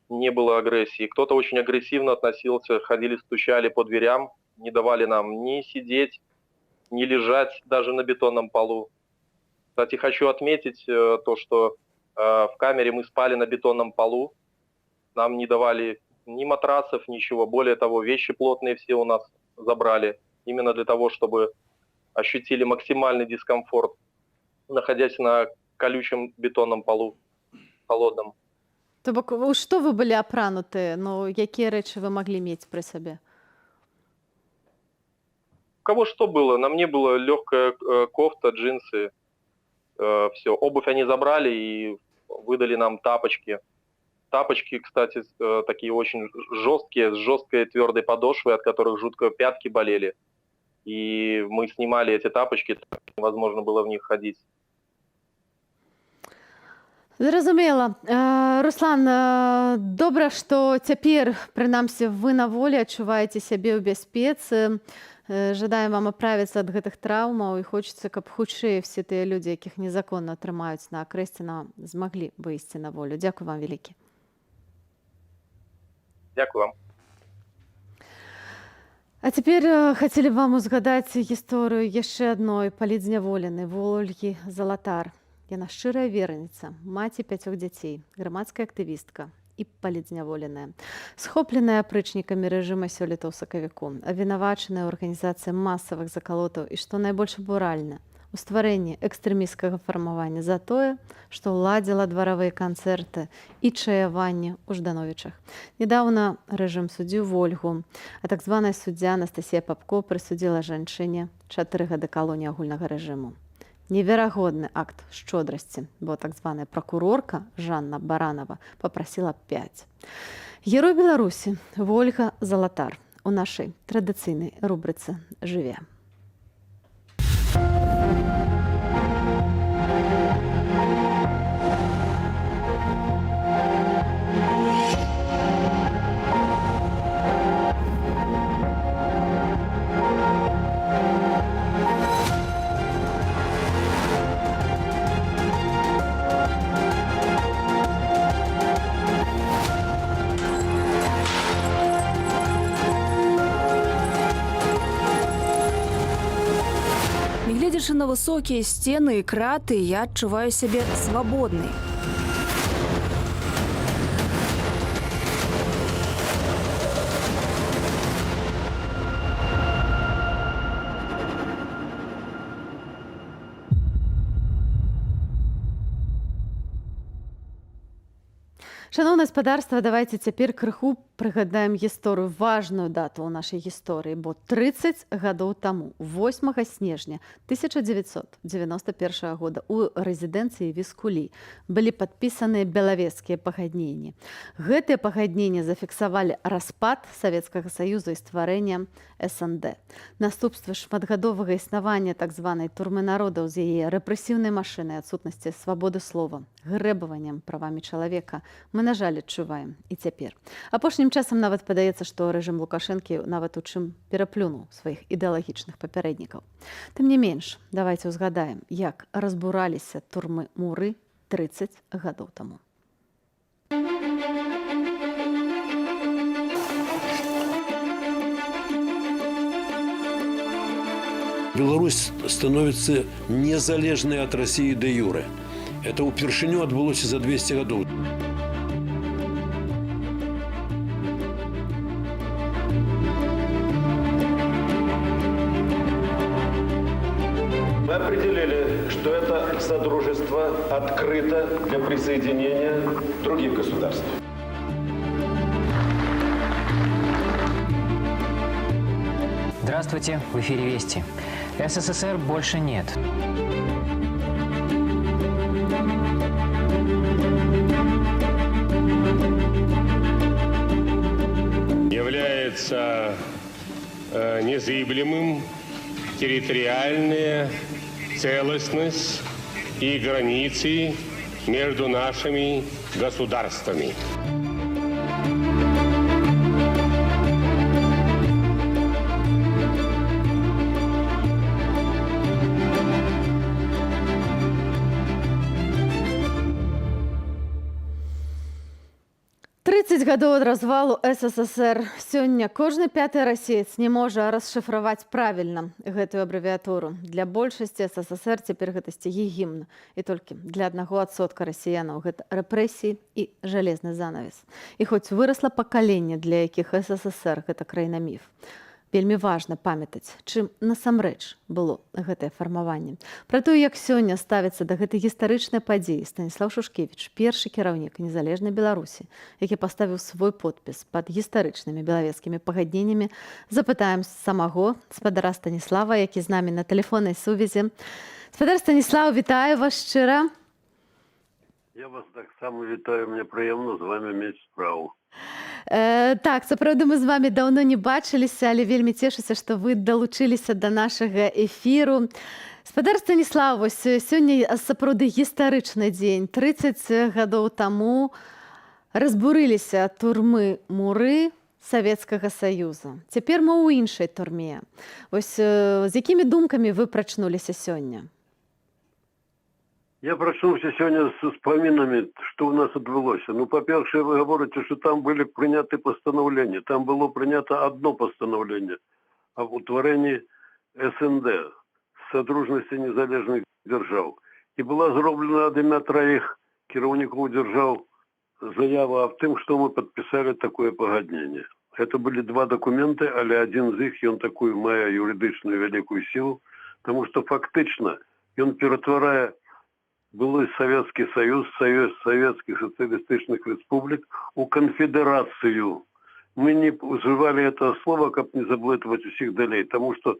Не было агрессии. Кто-то очень агрессивно относился, ходили, стучали по дверям, не давали нам ни сидеть, ни лежать даже на бетонном полу. Кстати, хочу отметить то, что в камере мы спали на бетонном полу, нам не давали ни матрасов, ничего. Более того, вещи плотные все у нас забрали, именно для того, чтобы ощутили максимальный дискомфорт, находясь на колючем бетонном полу, холодном. То бок, у што вы былі апранутыя? Ну, якія рэчы вы маглі мець пры сабе? У кого что было? На мне была легкая кофта, джинсы, все. Обувь они забрали и выдали нам тапочки. Тапочки, кстати, такие очень жесткие, с жесткой твердой подошвой, от которых жутко пятки болели. И мы снимали эти тапочки, так невозможно было в них ходить. Зразумела. Руслан, добра, што цяпер, прынамсі, вы на волі адчуваеце сябе ў бяспецы. Жадаем вам аправіцца ад гэтых траўмаў і хочацца, каб хутчэй все тыя людзі, якіх незаконна трымаюць на Крэсціна, змаглі выйсці на волю. Дзякуй вам вялікі. Дзякуй вам. А цяпер хацелі б вам узгадаць гісторыю яшчэ адной палітзняволенай Ольгі Залатар. Яна шчырая верніца, маці 5 дзяцей, грамадская актывістка і палітзняволеная. Схопленая апрычнікамі рэжыма сёлета ў сакавіку, абвінавачаная ў арганізацыі масавых закалотаў і, што найбольш абуральна, у стварэнні экстрэмісцкага фармавання за тое, што ладзіла дваравыя канцэрты і чаяванне ў Ждановічах. Нядаўна рэжым судзіў Ольгу, а так званая суддзя Анастасія Папко прысудзіла жанчыне 4 гады калоніі агульнага рэжыму. Неверагодны акт шчодрасці, бо так званая пракурорка Жанна Баранова папрасіла 5. Герой Беларусі Ольга Залатар у нашай традыцыйнай рубрыцы «Жыве». Гледзячы на высокія сцены і краты, я адчуваю сябе свабоднай. Шановне господарства, давайте цяпер крыху прыгадаем гісторыю, важную дату ў нашай гісторыі, бо 30 гадоў таму, 8 снежня 1991 года у рэзідэнцыі Віскулі былі падпісаныя белавежскія пагадненні. Гэтыя пагадненні зафіксавалі распад Савецкага Саюза і стварэнне СНД. Наступствы шматгадовага існавання так званай турмы народаў з яе рэпрэсіўнай машынай, адсутнасці свабоды слова, грэбаваннем правамі чалавека мы, на жаль, адчуваем і цяпер. Апошнім часам нават падаецца, што рэжым Лукашэнкі нават у чым пераплюнуў сваіх ідэалагічных папярэднікаў. Тым не менш, давайте ўзгадаем, як разбураліся турмы-муры 30 гадоў таму. Беларусь становится незалежной от России де юре. Это упершыню адбылося за 200 годов. Мы определили, что это содружество открыто для присоединения других государств. Здравствуйте, в эфире «Вести». СССР больше нет. Является незыблемым территориальная целостность и границы между нашими государствами. Гадоў ад развалу СССР. Сёння кожны пяты расеец не можа расшыфраваць правільна гэтую абрэвіятуру. Для большасці СССР цяпер гэта сцягі гімн. І толькі для 1% расіянаў гэта рэпрэсіі і жалезны занавес. І хоць вырасла пакаленне, для якіх СССР гэта краіна-міф, вельмі важна памятаць, чым насамрэч было гэтае фармаванне. Пра тое, як сёння ставіцца да гэтай гістарычнай падзеі Станіслаў Шушкевіч, першы кіраўнік незалежнай Беларусі, які паставіў свой подпіс пад гістарычнымі белавежскімі пагадненнямі, запытаем самого спадара Станіслава, які з намі на тэлефоннай сувязі. Спадар Станіслаў, вітаю вас шчыра. Я вас таксама вітаю, мне прыемна з вами мець справу. Так, сапраўды мы з вами даўно не бачыліся, але вельмі цешуся, што вы далучыліся да нашага эфіру. Спадар Станіслаў, вось сёння сапраўды гістарычны дзень. 30 гадоў таму разбурыліся турмы-муры Савецкага Саюза. Цяпер мы ў іншай турме. Вось з якімі думкамі вы прачнуліся сёння? Я прачнуўся сёння з успамінамі, што ў нас адбылося. Ну, па-першае, вы гаворыце, што там былі прыняты пастанаўленні. Там было прынята одно пастанаўленне аб утварэнні СНД, Содружнасці незалежных дзяржаў. І была зроблена ад імя траіх кіраўнікоў дзяржаў заява аб тым, што мы падпісалі такое пагадненне. Гэта былі два дакументы, але адзін з іх, ён такую мае юрыдычную вялікую сілу, таму што фактычна ён ператварае былы Советский Союз, Союз Советских Социалистических Республик у конфедерацию. Мы не уживали этого слова, как не заблытывать усіх далей, потому что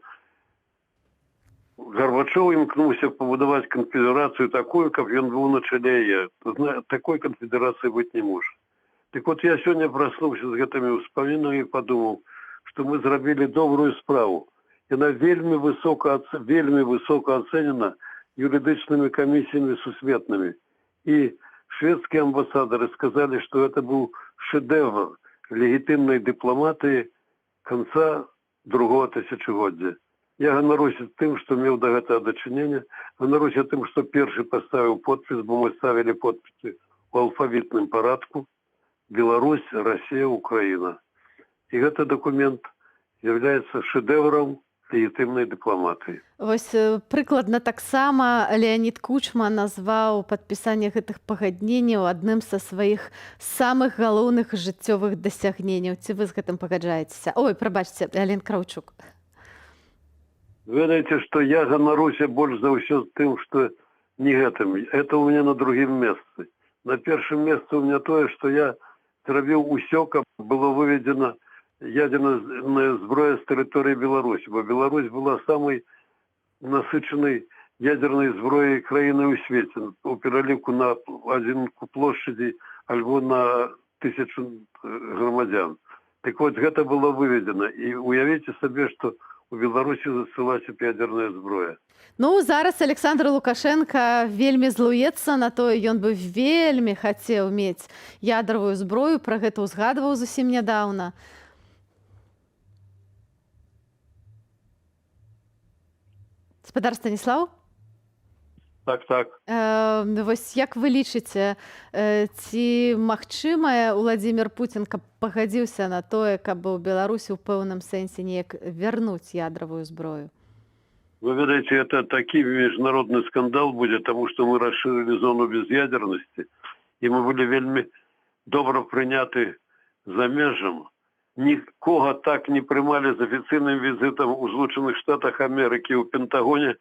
Горбачев имкнулся побудовать конфедерацию такую, как он был на челе. Такой конфедерации быть не может. Так вот, я сегодня проснулся с этими вспоминами и подумал, что мы сделали добрую справу. И она вельми высоко оценена юридичными комиссиями сусветными. И шведские амбассадоры сказали, что это был шедевр легитимной дипломатии конца другого тысячелетия. Я ганарусь тем, что имел до этого дочинения, ганарусь тем, что первый поставил подпись, бо мы ставили подписи в алфавитном порядку: Беларусь, Россия, Украина. И этот документ является шедевром легітымнай дыпламатыі. Вось прыкладна таксама Леонид Кучма назваў падпісанне гэтых пагадненняў адным са сваіх самых галоўных жыццёвых дасягненняў. Ці вы з гэтым пагаджаецеся? Ой, прабачце, Ален Краўчук. Ведаеце, што я ганаруся больш за ўсё тым, што не гэтым. Это у меня на другім месцы. на першым месцы у меня тое, што я зрабіў усё, каб было выведена ядерная зброя з тэрыторыі Беларусі, бо Беларусь была самай насычанай ядерной зброей краіны ў свеце у пераліку на адзінку плошчадзі альбо на 1000 грамадзян. Так вот, гэта было выведена. І уявіце сабе, што у Беларусі засылася ядерная зброя. Ну, зараз Александр Лукашенко вельмі злуецца на тое, ён бы вельмі хацеў мець ядравую зброю, пра гэта ўзгадваў зусім нядаўна. Спадар Станіслаў? Так. Вось як вы лічыце, ці магчымае Владзімір Пуцін, каб пагадзіўся на тое, каб у Беларусі ў пэўным сэнсе неяк вярнуць ядравую зброю? Вы ведаеце, это такі міжнародны скандал будзе, таму што мы расшырылі зону без'ядернасці, і мы былі вельмі добра прыняты замежжам. Нікога так не прымалі з афіцыйным візітам у Злучаных Штатах Амерыкі ў Пентагоне,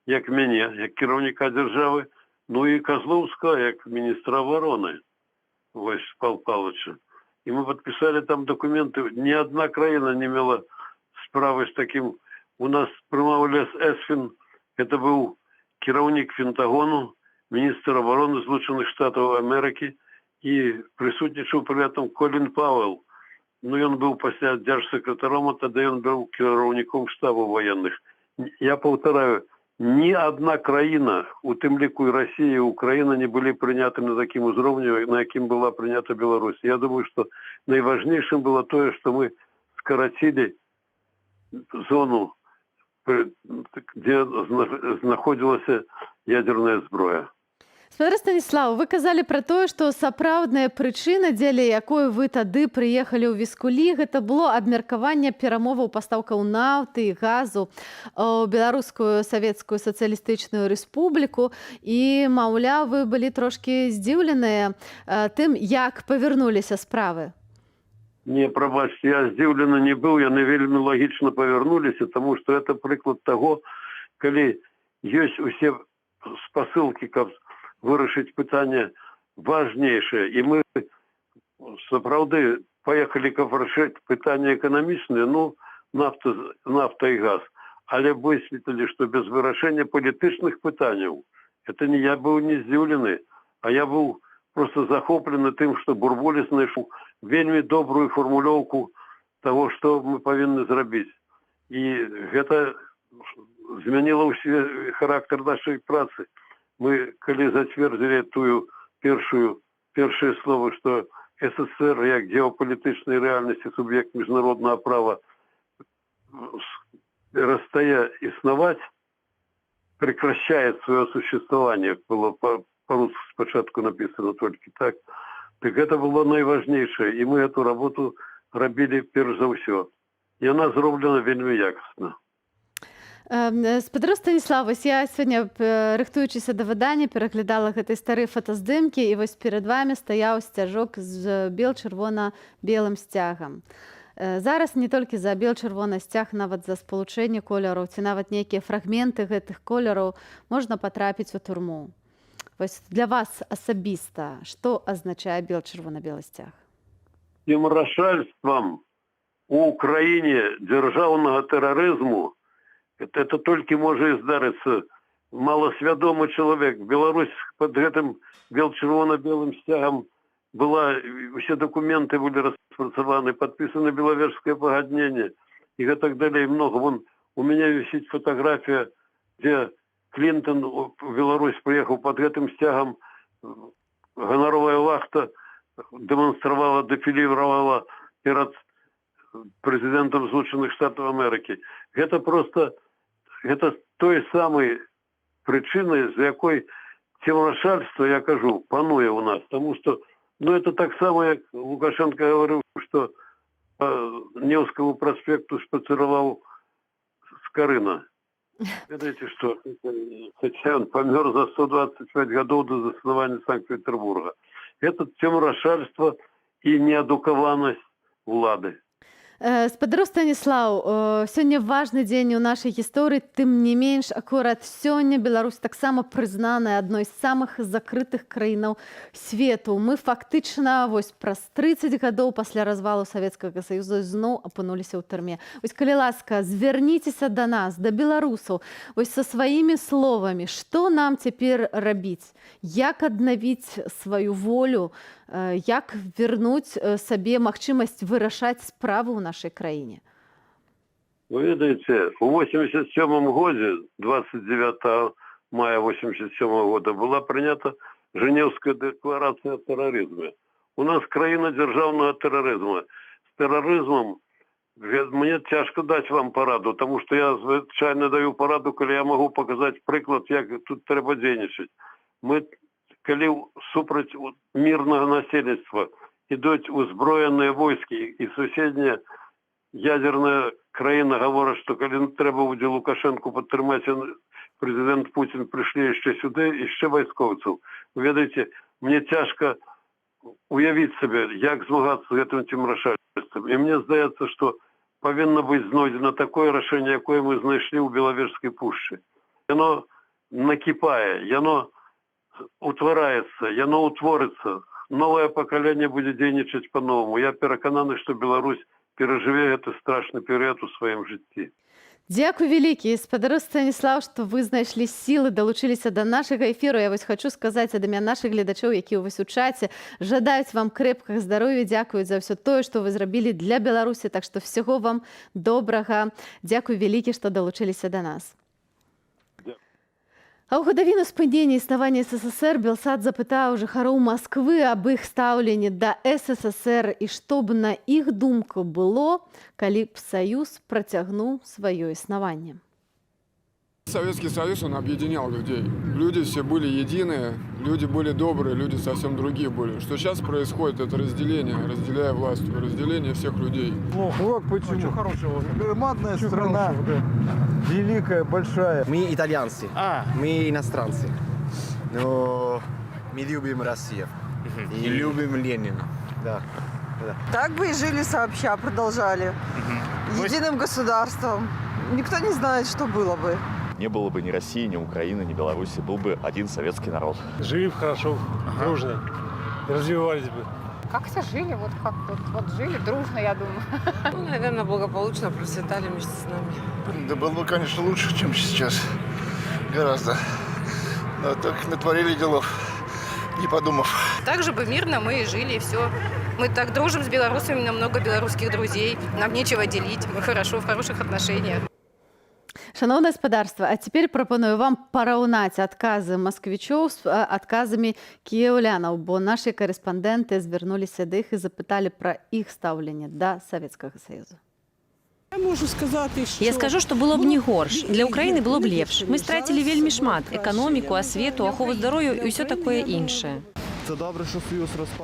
як мяне, як кіраўніка дзяржавы, ну і Козловскага, як міністра обороны, вось Павла Павловича. І мы подписали там документы. Ни одна краіна не мела справы з таким. У нас прымаў Лес Эсфін, это быў кіраўнік Пентагону, міністр обороны Злучаных Штатаў Амерыкі, і прысутнічаў пры этом Колін Пауэлл. Ну, ён быў пасля дзяржсакратаром, а тады ён быў кіраўніком штабу военных. Я паўтараю, ни одна краіна, у тым ліку і Россия, і Украина, не были прыняты на таким узроўні, на якім была прынята Беларусь. Я думаю, что наиважнейшим было тое, что мы скоротили зону, где находилась ядерная зброя. Спадар Станіслаў, вы казалі пра тое, што сапраўдная прычына, дзеля якой вы тады прыехалі ў Віскулі, гэта было абмеркаванне перамоваў пастаўкаў нафты і газу ў Беларускую Савецкую Сацыялістычную Рэспубліку, і, маўляў, вы былі трошкі здзіўленыя тым, як павярнуліся справы. Не, прабачце, я здзіўлены не быў, яны вельмі лагічна павярнуліся, таму што это прыклад таго, калі ёсць усе спасылкі, каб вырашыць пытанне важнейшае. І мы сапраўды паехалі, каб вырашыць пытанне эканамічнае, ну, нафта і газ. Але высветлілі, што без вырашэння палітычных пытанняў, это не я быў не здзіўлены, а я быў просто захоплены тым, што Бурбуліс знайшоў вельмі добрую фармулёўку таго, што мы павінны зрабіць. І гэта змяніла ўсе характар нашай працы. Мы, калі зацвердзілі тую першае слово, што СССР як геапалітычнай рэальнасці суб'ект міжнароднага права перастае існаваць, прекращает свое существование, было по-русски спочатку написано только так, так это было наиважнейшее, и мы эту работу робили перш за ўсё. И она зроблена вельмі якасна. Спадар Станіслаў, вось я сёння, рыхтуючыся да выдання, пераглядала гэтай старыя фотаздымкі, і вось перад вамі стаяў сцяжок з бел-чырвона-белым сцягам. Зараз не толькі за бел-чырвоны сцяг, нават за спалучэнне колераў, ці нават нейкія фрагменты гэтых колераў можна патрапіць у турму. Вось для вас асабіста, што азначае бел-чырвона-белы сцяг? Цемрашальствам у Украіне дзяржаўнага тэрарызму это толькі можа і здарыцца. Маласвядомы чалавек. Беларусь под гэтым бел-чырвона-белым сцягам была, усе документы былі распрацаваны, подписано Беловежское пагадненне і гэтак далей много. Вон у меня висит фотография, где Клинтон в Беларусь приехал под гэтым сцягам, гоноровая вахта демонстровала, дефилировала перед президентом Злучаных Штатов Америки. Это просто гэта той самой причиной, за якой цемрашальство, я кажу, пануе у нас. Потому что, ну, это так само, як Лукашенко говорил, что по Невскому проспекту шпацировал Скорына. Ведаете, что хотя он помер за 125 годов до заснования Санкт-Петербурга. Это цемрашальство и неадукованность влады. Спадару Станіслаў, сёння важны дзень у нашай гісторыі, тым не менш, акурат сёння Беларусь таксама прызнаная адной з самых закрытых краінаў свету. Мы фактычна вось праз 30 гадоў пасля развалу Савецкага Саюза зноў апынуліся ў турме. Вось, калі ласка, звярніцеся да нас, да беларусаў, вось са сваімі словамі, што нам цяпер рабіць? Як аднавіць сваю волю? Як вернуць сабе магчымасць вырашаць справы ў нашай краіне? Вы ведаеце, у 87 годзе, 29 мая 87 года, была прынята Женевская декларация о терроризме. У нас краіна дзяржаўнага тэрарызма. З тэрарызмам мне цяжка даць вам параду, тому што я звычайна даю параду, калі я магу паказаць прыклад, як тут трэба дзейнічаць. Мы калі супраць мірнага насельніцтва ідуць узброеныя войскі і суседняя ядерная краіна гаворыць, што калі трэба будзе Лукашэнку падтрымаць, прэзідэнт Путін прышлі яшчэ сюды, яшчэ вайскоўцаў. Вы ведаеце, мне цяжка уявіць сабе, як змагацца з гэтым цемрашальствам. І мне здаецца, што павінна быць знойдзена такое рашэнне, якое мы знайшлі ў Белавежскай пушчы. Яно накіпае, яно утвараецца, яно утворыцца. Новае пакаленне будзе дзейнічаць па-новаму. Я перакананы, што Беларусь перажыве гэты страшны перыяд у сваім жыцці. Дзякуй вялікі, спадару Станіслаў, што вы знайшлі сілы, далучыліся да нашага эфіру. Я вось хочу сказаць ад імя нашых гледачоў, якія ў вас у чаце, жадаюць вам крэпкага здароўя, дзякуюць за ўсё тое, што вы зрабілі для Беларусі, так што всяго вам добрага. Дзякуй вялікі, што далучыліся да нас. А ў гадавіну спынення існавання СССР Белсат запытаў жыхароў Масквы аб іх стаўленні да СССР і што б на іх думку было, калі б Саюз працягнуў сваё існаванне. Советский Союз, он объединял людей. Люди все были единые, люди были добрые, люди совсем другие были. Что сейчас происходит, это разделение, разделяя власть, разделение всех людей. Вот почему. Громадная страна, великая, большая. Мы итальянцы, мы иностранцы, но мы любим Россию и любим Ленина. Да. Так бы и жили сообща, продолжали. Единым государством. Никто не знает, что было бы. Не было бы ни России, ни Украины, ни Беларуси, был бы один советский народ. Жили бы хорошо, дружно, развивались бы. Как-то жили, вот как вот жили дружно, я думаю. Ну, наверное, благополучно процветали вместе с нами. Да было бы, конечно, лучше, чем сейчас. Гораздо. Но так натворили делов, не подумав. Так же бы мирно мы и жили, и все. Мы так дружим с белорусами, у меня много белорусских друзей. Нам нечего делить, мы хорошо, в хороших отношениях. Шановне господарство, а цяпер прапаную вам параўнаць адказы масквічоў з адказамі кіяўлянаў, бо нашы карэспандэнты звярнуліся да іх і запыталі пра іх стаўленне да Савецкага Саюза. Я скажу, што было б не горш. Для Украіны было б лепш. Мы страцілі вельмі шмат: эканоміку, асвету, ахову здароўя і ўсё такое іншае.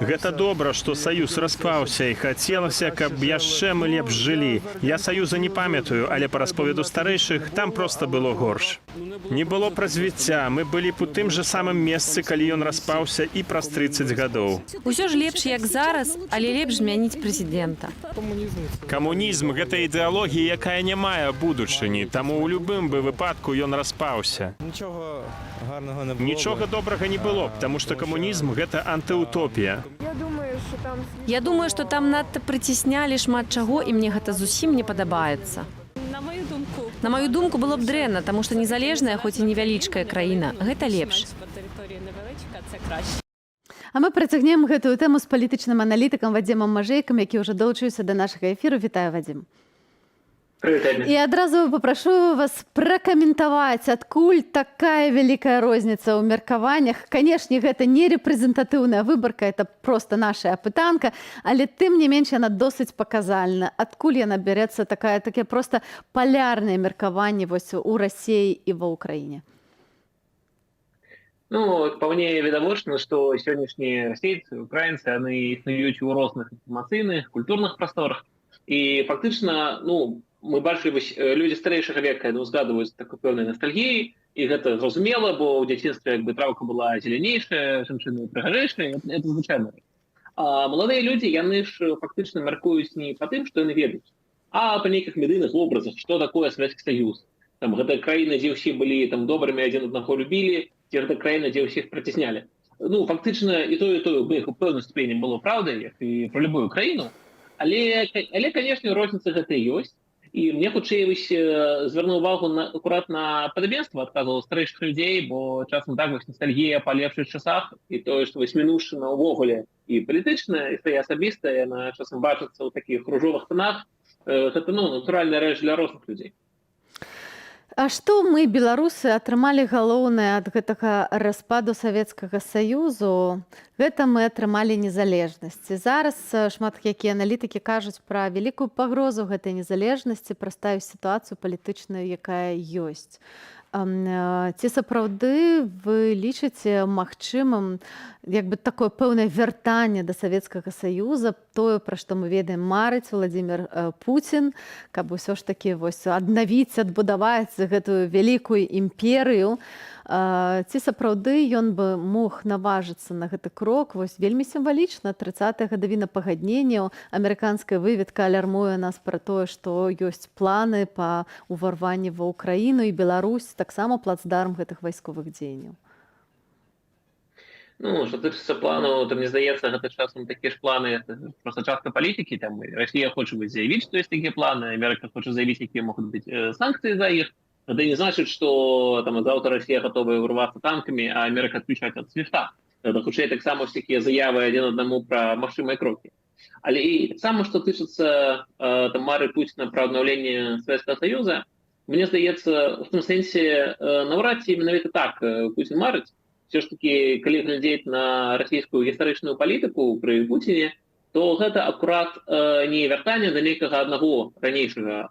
Гэта добра, што Саюз распаўся, і хацелася, каб яшчэ мы лепш жылі. Я Саюза не памятаю, але па расповеду старэйшых там проста было горш. Не было б развіцця, мы былі б у тым жа самым месцы, калі ён распаўся і праз 30 гадоў. Усё ж лепш, як зараз, але лепш змяніць прэзідэнта. Камунізм – гэта ідэалогія, якая не мае будучыні, таму ў любым бы выпадку ён распаўся. Нічога добрага не было б, таму што камунізм – гэта антыутопія. Я думаю, што там надта прыціснялі шмат чаго, і мне гэта зусім не падабаецца. На маю думку, было б дрэнна, таму што незалежная, хоць і невялічкая краіна, гэта лепш. А мы працягнем гэтую тэму з палітычным аналітыкам Вадзімам Мажэйкам, які ўжо далучыўся да нашага эфіру. Вітаю, Вадзім. І адразу папрашу вас пракаментаваць, адкуль такая вялікая розніца ў меркаваннях. Канешне, гэта не рэпрэзентатыўная выбарка, это проста наша апытанка, але тым не менш яна досыць паказальна. Адкуль яна бярэцца такія проста палярныя меркаванні вось у Расіі і ва Ўкраіне? Ну, вполне відавочна, што сённяшнія расейцы, украінцы, яны існуюць у розных інфармацыйных, культурных прасторах. І фактычна, мы бачылі, людзі старэйшага века узгадваюць такой пэўнай ностальгіяй, і гэта зразумела, бо ў дзяцінстве травка была зеленейшая, жанчыны прыгажэйшая, это звычайна. А маладыя людзі, яны ж фактычна мяркуюць не па тым, што яны ведаюць, а па нейкіх медыйных вобразах, што такое Савецкі Саюз. Там гэта краіна, дзе ўсе былі там добрымі, адзін аднаго любілі, ці гэта краіна, дзе ўсіх прыціснялі. Ну, фактычна і тое, у іх у пэўнай ступені было праўдай, як і пра любую краіну, але канешне, розніца гэта ёсць. І мне хутчэй звярнуў увагу акурат на падабенства адказваў старэйшых людзей, бо часам так ностальгія па лепшых часах і тое, што мінуўшчына ўвогуле і палітычная, і свая асабістая, яна часам бачыцца ў такіх ружовых тонах. Гэта натуральная рэч для розных людзей. А што мы, беларусы, атрымалі галоўнае ад гэтага распаду Савецкага Саюзу? Гэта мы атрымалі незалежнасць. Зараз шмат якія аналітыкі кажуць пра вялікую пагрозу гэтай незалежнасці, пра тую сітуацыю палітычную, якая ёсць. Ці сапраўды вы лічыце магчымым такое пэўнае вяртанне да Савецкага Саюза, тое, пра што мы ведаем, марыць Владзімір Пуцін, каб усё ж такі аднавіць, адбудаваць гэтую вялікую імперыю. Ці сапраўды ён бы мог наважыцца на гэты крок? Вельмі сімвалічна 30-я гадавіна пагадненняў, амерыканская выведка алярмуе нас пра тое, што ёсць планы па ўварванні ва Ўкраіну і Беларусь, таксама плацдарм гэтых вайсковых дзеянняў. Ну, што тычыцца планаў, то мне здаецца, гэта часам такія ж планы, проста частка палітыкі, там Расія хоча заявіць, што ёсць такія планы, Амерыка хоча заявіць, якія могуць быць санкцыі за іх. Это не значит, что завтра Россия готова урваться танками, а Америка отключать от свифта. Это хутчэй таксама такія заявы адзін аднаму пра магчымыя крокі. Але і таксама, што тычыцца мары Пуціна пра аднаўленне Савецкага Саюза, мне здаецца, в том сэнсе, наўрад ці менавіта так Пуцін марыць. Все ж таки, калі глядзець на расійскую гістарычную палітыку пры Пуціне, то гэта акурат не вяртанне да нейкага аднаго ранейшага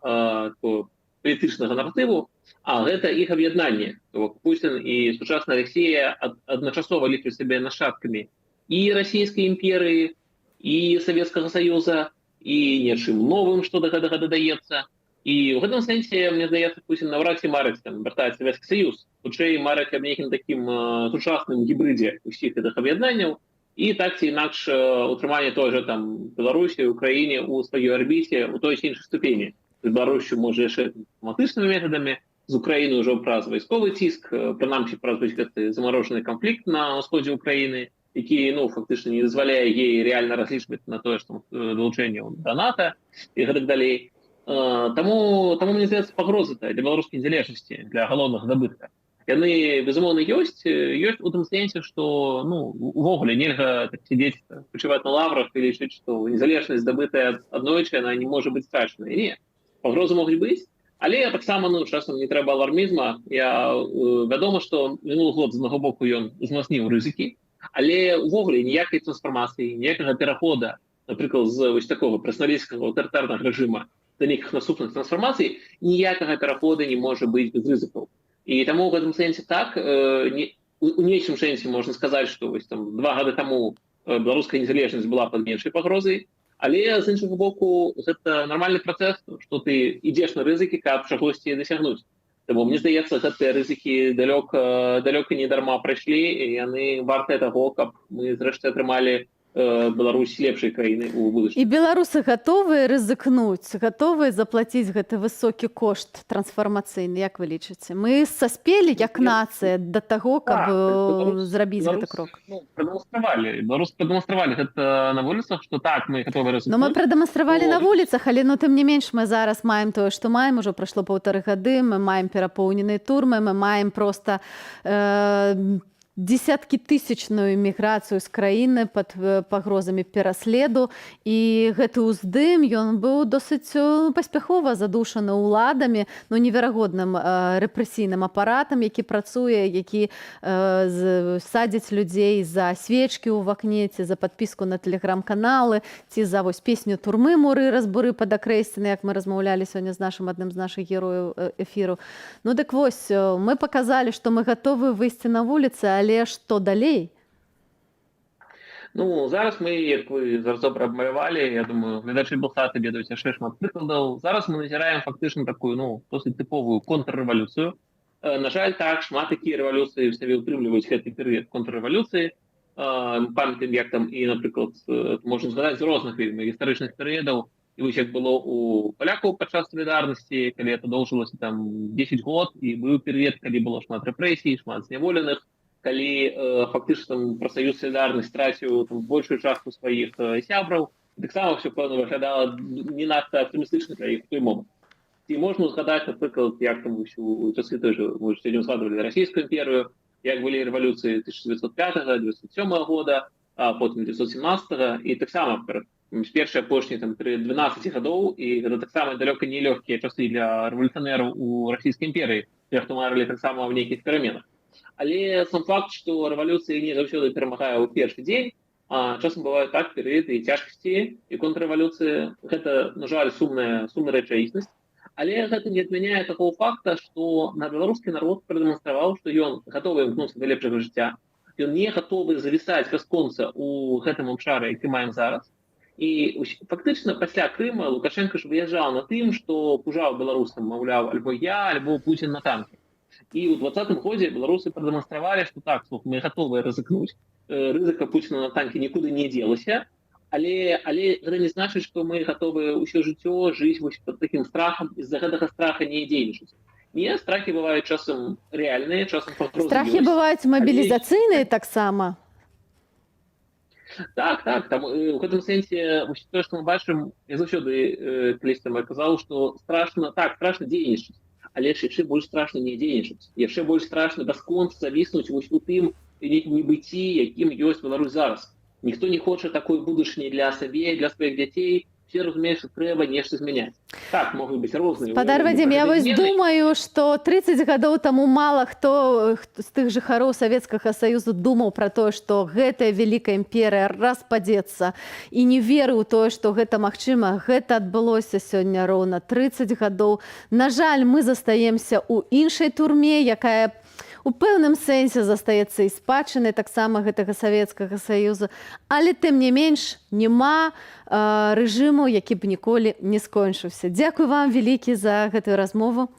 палітычнага наратыву, а гэта іх аб'яднанне. Пуцін і сучасная Расія адначасова лічаць сябе нашчадкамі і расійскай імперыі, і Савецкага Саюза, і нечым новым, што да гэтага дадаецца. І ў гэтым сэнсе, мне здаецца, Пуцін наўрад ці марыць вяртаць Савецкі Саюз. Хутчэй марыць аб нейкім такім сучасным гібрыдзе ўсіх гэтых аб'яднанняў, і так ці інакш утрыманне той жа Беларусі, Украіне ў сваёй арбіце ў той ці іншай ступені. З Беларусю можа яшчэ дыпламатычнымі метадамі, з Украіны ўжо праз вайсковы ціск, прынамсі праз гэты замарожаны канфлікт на ўсходзе Украіны, які фактычна не дазваляе ей рэальна разлічваць на тое, што далучэнне да НАТО і гэтак далей. Таму мне здаецца пагроза для беларускай незалежнасці, для галоўнага здабытка. Яны, безумоўна, ёсць у тым сэнсе, што увогуле нельга сядзець, пачываць на лаврах і лічыць, што незалежнасць здабытая аднойчы, яна не можа быць страчанай. Не, пагрозы могуць быць, але таксама часам не трэба алармізма. Вядома, што мінулы год з аднаго боку ён узмацніў рызыкі, але увогуле ніякай трансфармацыі, ніякага перахода, напрыклад, з такога прасналіцкага аўтарытарнага рэжыма да нейкіх наступных трансфармацый, ніякага перахода не можа быць без рызыкаў. І таму ў гэтым сэнсе так, у нейкім сэнсе можна сказаць, што 2 гады таму беларуская незалежнасць была пад меншай пагрозай, але з іншага боку гэта нармальны працэс, што ты ідзеш на рызыкі, каб чагосьці дасягнуць. Таму мне здаецца, гэтыя рызыкі далёка не дарма прайшлі, і яны вартыя таго, каб мы зрэшты атрымалі Беларусь лепшай краіны ў будучыні. І беларусы гатовыя рызыкнуць, гатовыя заплаціць гэты высокі кошт трансфармацыйны, як вы лічыце? Мы саспелі як нацыя да таго, каб зрабіць гэты крок? Беларусы прадэманстравалі гэта на вуліцах, што так, мы гатовыя рызыкнуць. Мы прадэманстравалі на вуліцах, але тым не менш мы зараз маем тое, што маем, ужо прайшло 1,5 гады, мы маем перапоўненыя турмы, мы маем проста десяткі тысячную міграцыю з краіны пад пагрозамі пераследу, і гэты ўздым ён быў досыць паспяхова задушаны ўладамі, неверагодным рэпрэсійным апаратам, які працуе, які садзіць людзей за свечкі ў вакне, ці за падпіску на тэлеграм-каналы, ці за песню турмы «Муры разбуры пад Акрэсціны», як мы размаўлялі сёння з адным з нашых герояў эфіру. Дык вось, мы паказалі, што мы гатовы выйсці на вуліцы, але што далей? Зараз мы, як вы зараз добра абмалявалі, я думаю, гледачы Белсата ведаюць яшчэ шмат прыкладаў. Зараз мы назіраем фактычна такую, досыць тыповую контррэвалюцыю. На жаль, так, шмат такія рэвалюцыі в сабе ўтрымліваюць гэты перыяд контррэвалюцыі. Памятаем, як там і, напрыклад, можна згадаць з розных гістарычных перыядаў, і вось як было у палякаў падчас салідарнасці, калі это доўжылася там 10 год, і быў перыяд, калі было шмат рэпрэсій, шмат зняволеных, калі фактычна прафсаюз салідарнасць страціў большую частку сваіх сябраў, таксама все пэўна выглядала не надта аптымістычна для іх той момант. І можна згадаць, напрыклад, як там у часы той же, мы ж сёння згадвалі расійскую імперыю, як былі рэвалюцыі 1905-1907 года, а потым 1917, і таксама першыя апошнія 12 гадоў, і гэта таксама далёка не лёгкія часы для рэвалюцыянераў у расійскай імперыі, хто марылі таксама ў нейкіх пераменах. Але сам факт, што рэвалюцыя не заўсёды перамагае ў першы дзень, а часам бываюць так перыяды і цяжкасці, і контррэвалюцыя, гэта, на жаль, сумная рэчаіснасць. Але гэта не адмяняе такого факта, што беларускі народ прадэманстраваў, што ён гатовы імкнуцца да лепшага жыцця, ён не гатовы завісаць бясконца ў гэтым абшары, які маем зараз. І фактычна пасля Крыма Лукашенко ж выязджаў на тым, што пужаў беларусам, маўляў, альбо я, альбо Пуцін на танкі. І ў 20-м годзе беларусы прадэманстравалі, што так, мы гатовыя рызыкнуць. Рызыка Пуціна на танкі нікуды не дзелася, але гэта не значыць, што мы гатовы ўсё жыццё жыць вось пад такім страхам, і з-за гэтага страха не дзейнічаць. Не, страхі бываюць часам рэальныя, часам пагрозы ёсць. Страхі бываюць мабілізацыйныя таксама. Так, там у гэтым сэнсе тое, што мы бачым, я заўсёды калісьці казаў, што страшна дзейнічаць, але яшчэ больш страшна не дзейнічаць. Яшчэ больш страшна бясконца завіснуць вось у тым небыцці, якім ёсць Беларусь зараз. Ніхто не хоча такой будучыні для сабе, для сваіх дзяцей. Все разумеюць, што трэба нешта змяняць. Так, могуць быць розныя. Спадар Вадзім, я вось думаю, што 30 гадоў таму мала хто з тых жыхароў Савецкага Саюзу думаў пра тое, што гэтая вялікая імперыя распадзецца, і не верыў у тое, што гэта магчыма. Гэта адбылося сёння роўна 30 гадоў. На жаль, мы застаемся ў іншай турме, якая у пэўным сэнсе застаецца і спадчынай таксама гэтага Савецкага Саюза, але тым не менш няма рэжыму, які б ніколі не скончыўся. Дзякуй вам вялікі за гэтую размову.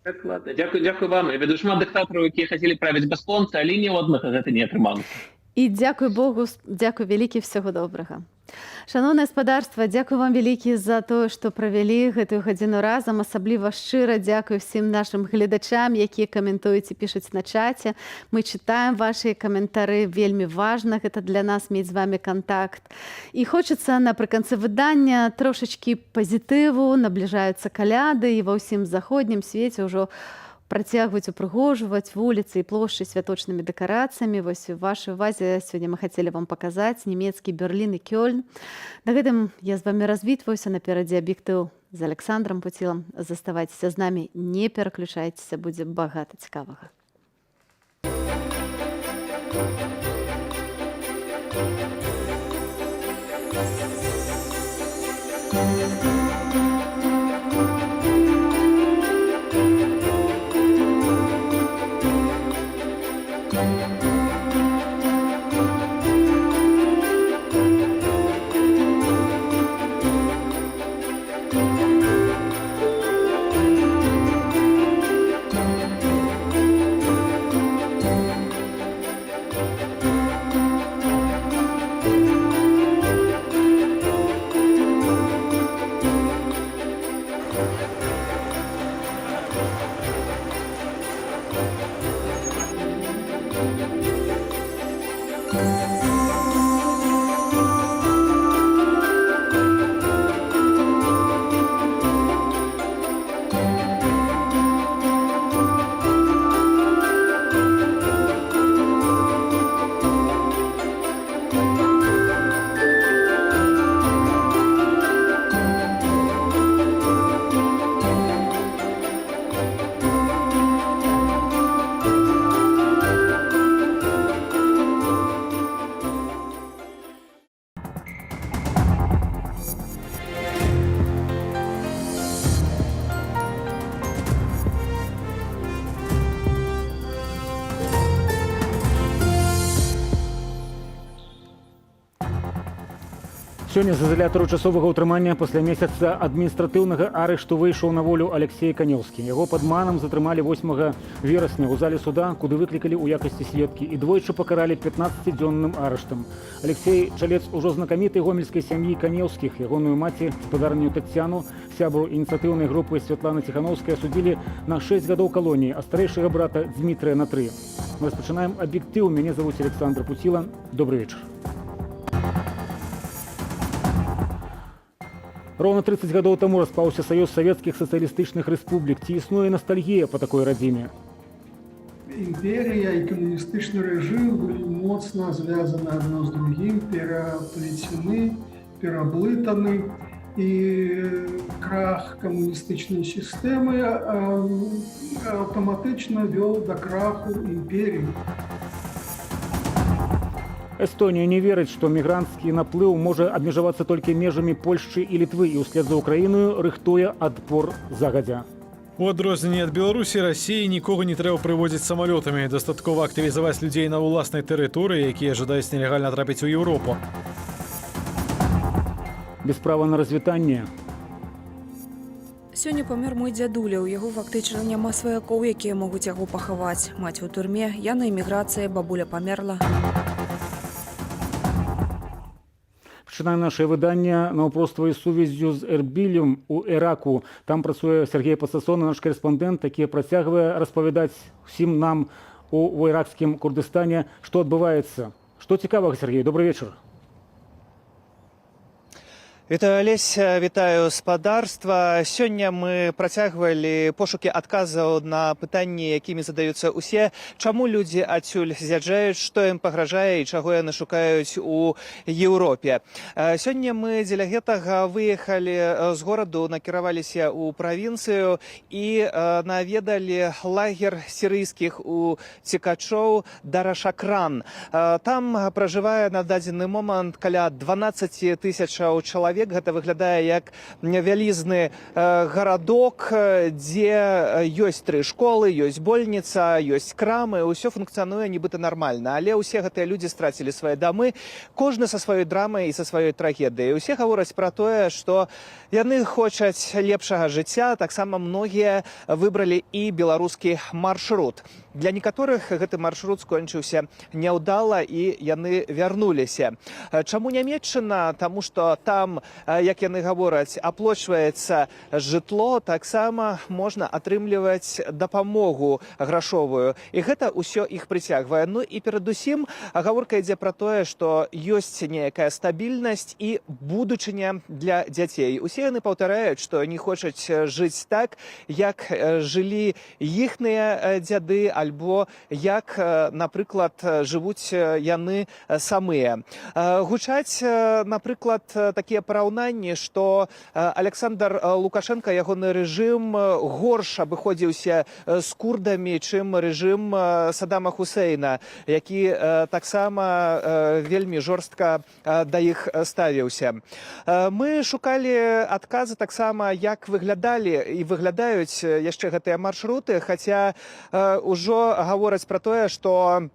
Дзякуй вам. Я веду шмат дыктатараў, якія хацелі правіць бясконца, але ні ў адных гэта не атрымалася. І дзякуй Богу, дзякуй вялікі, всяго добрага. Шаноўнае спадарства, дзякуй вам вялікі за тое, што правялі гэтую гадзіну разам. Асабліва шчыра дзякуй всім нашым гледачам, якія каментуюць і пішуць на чаце. Мы чытаем вашыя каментары, вельмі важна гэта для нас мець з вами кантакт. І хочацца напрыканцы выдання трошачкі пазітыву, набліжаюцца каляды, і ва ўсім заходнім свеце ўжо працягваць упрыгожваць вуліцы і плошчы святочнымі дэкарацыямі. Вось у вашай увазе сёння мы хацелі вам паказаць нямецкі Берлін і Кёльн. На гэтым я з вамі развітваюся, наперадзе аб'ектыў з Александром Пуцілам. Заставайцеся з намі, не пераключайцеся, будзе багата цікавага. Thank you. Сёння з изолятару часовага ўтрымання пасля месяца адміністратыўнага арышту выйшаў на волю Алексей Каневскі. Яго пад манам затрымалі 8 верасня ў зале суда, куды выклікалі ў якасці сведкі і двойчы пакаралі 15-дзённым арыштам. Алексей Чалец ужо знакамітай гомельскай сям'і Каневскіх. Ягоную маці, гаспадарню Таццяну, сябру ініцыятыўнай групы Святлана Ціхановская судзілі на 6 гадоў калоніі, а старэйшага брата Дмітрыя на 3. Мы распачынаем аб'ектыў. Мяне завуць Александр Пуціла. Добрый вечар. Роўна 30 гадоў таму распаўся Саюз Савецкіх Сацыялістычных Рэспублік. Ці існуе ностальгія па такой радзіме? Імперія і камуністычны рэжым былі моцна звязаны адно з другім, пераплецены, пераблытаны, і крах камуністычнай сістэмы аўтаматычна вёў да краху імперіі. Эстонія не верыць, што мігранцкі наплыў можа абмежавацца толькі межамі Польшчы і Літвы і ўслед за Украіною рыхтуе адпор загадзя. У адрозненне ад Беларусі, Расіі нікога не трэба прывозіць самалётамі. Дастаткова актывізаваць людзей на ўласнай тэрыторыі, якія жадаюць нелегальна трапіць у Еўропу. Без права на развітанне. Сёння памёр мой дзядуля, у яго фактычна няма сваякоў, якія могуць яго пахаваць. Маці ў турме, я на эміграцыі, бабуля памерла. Пачынаем наше выданне наўпроствай сувяззю з Эрбілем у Іраку. Там працуе Сергей Пасасон, наш корэспандэнт, які працягвае распавядаць усім нам у іракскім Курдыстане, што адбываецца. Што цікавага, Сергей? Добрый вечар. Вітаю, Алесь, вітаю спадарства. Сёння мы працягвалі пошукі адказаў на пытанні, якімі задаюцца ўсе. Чаму людзі адсюль з'язджаюць, што ім пагражае і чаго яны шукаюць у Еўропе. Сёння мы дзеля гэтага выехалі з гораду, накіраваліся ў правінцыю і наведалі лагер сірыйскіх уцекачоў Дарашакран. Там пражывае на дадзены момант каля 12 тысячаў чалавек. Гэта выглядае як вялізны гарадок, дзе ёсць 3 школы, ёсць больніца, ёсць крамы, ўсё функцыянуе нібыта нармальна. Але ўсе гэтыя людзі страцілі свае дамы, кожны са сваёй драмай і са сваёй трагедыяй. Усе гавораць пра тое, што яны хочуць лепшага жыцця, таксама многія выбралі і беларускі маршрут. Для некаторых гэты маршрут скончыўся няўдала і яны вярнуліся. Чаму Нямецчына? Таму што там, як яны гавораць, аплочваецца жытло, таксама можна атрымліваць дапамогу грашовую. І гэта ўсё іх прыцягвае. Ну і перадусім гаворка ідзе пра тое, што ёсць нейкая стабільнасць і будучыня для дзяцей. Усе яны паўтараюць, што не хочуць жыць так, як жылі іхныя дзяды, альбо як, напрыклад, жывуць яны самыя. Гучаць, напрыклад, такія параўнанні, што Александр Лукашенко, ягоны рэжым горш абыходзіўся з курдамі, чым рэжым Саддама Хусейна, які таксама вельмі жорстка да іх ставіўся. Мы шукалі адказы таксама, як выглядалі і выглядаюць яшчэ гэтыя маршруты, хаця ўжо гавораць пра тое, што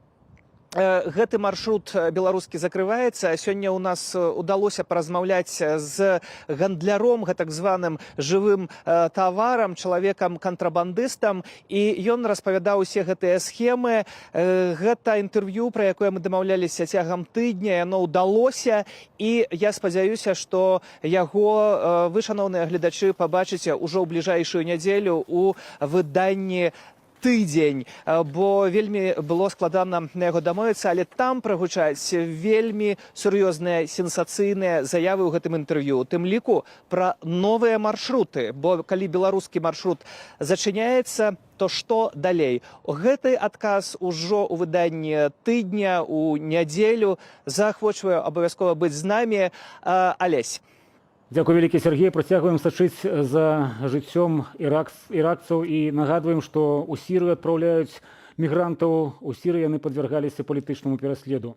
гэты маршрут беларускі закрываецца. Сёння ў нас удалося паразмаўляць з гандляром, гэтак званым жывым таварам, чалавекам-кантрабандыстам, і ён распавядаў усе гэтыя схемы. Гэта інтэрв'ю, пра якое мы дамаўляліся цягам тыдня, яно ўдалося, і я спадзяюся, што яго вы, шаноўныя гледачы, пабачыце ўжо ў бліжэйшую нядзелю у выданні тыдзень, бо вельмі было складана на яго дамовіцца, але там прагучаць вельмі сур'ёзныя сенсацыйныя заявы ў гэтым інтэрв'ю, у тым ліку пра новыя маршруты, бо калі беларускі маршрут зачыняецца, то што далей? Гэты адказ ужо ў выданні тыдня, у нядзелю. Заахвочваю абавязкова быць з намі. Алесь. Дзякуй вялікі, Сергей. Працягваем сачыць за жыццём іракцаў і нагадваем, што ў Сірыю адпраўляюць мігрантаў. У Сірыі яны падвяргаліся палітычнаму пераследу.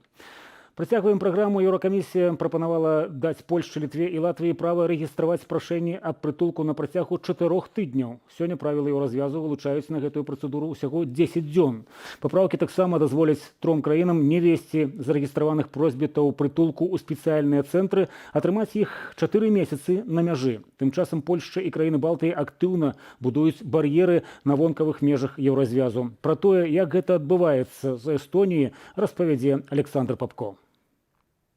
Працягваем праграму. Еўракамісія прапанавала даць Польшчы, Літве і Латвіі права рэгістраваць прашэнні аб прытулку на працягу 4 тыдняў. Сёння правілы еўразвязу вылучаюць на гэтую працэдуру ўсяго 10 дзён. Папраўкі таксама дазволяць 3 краінам не весці зарэгістраваных просьбітаў прытулку ў спецыяльныя цэнтры, атрымаць іх 4 месяцы на мяжы. Тым часам Польшча і краіны Балтыі актыўна будуюць бар'еры на вонкавых межах еўразвязу. Пра тое, як гэта адбываецца з Эстоніі, распавядзе Александр Папко.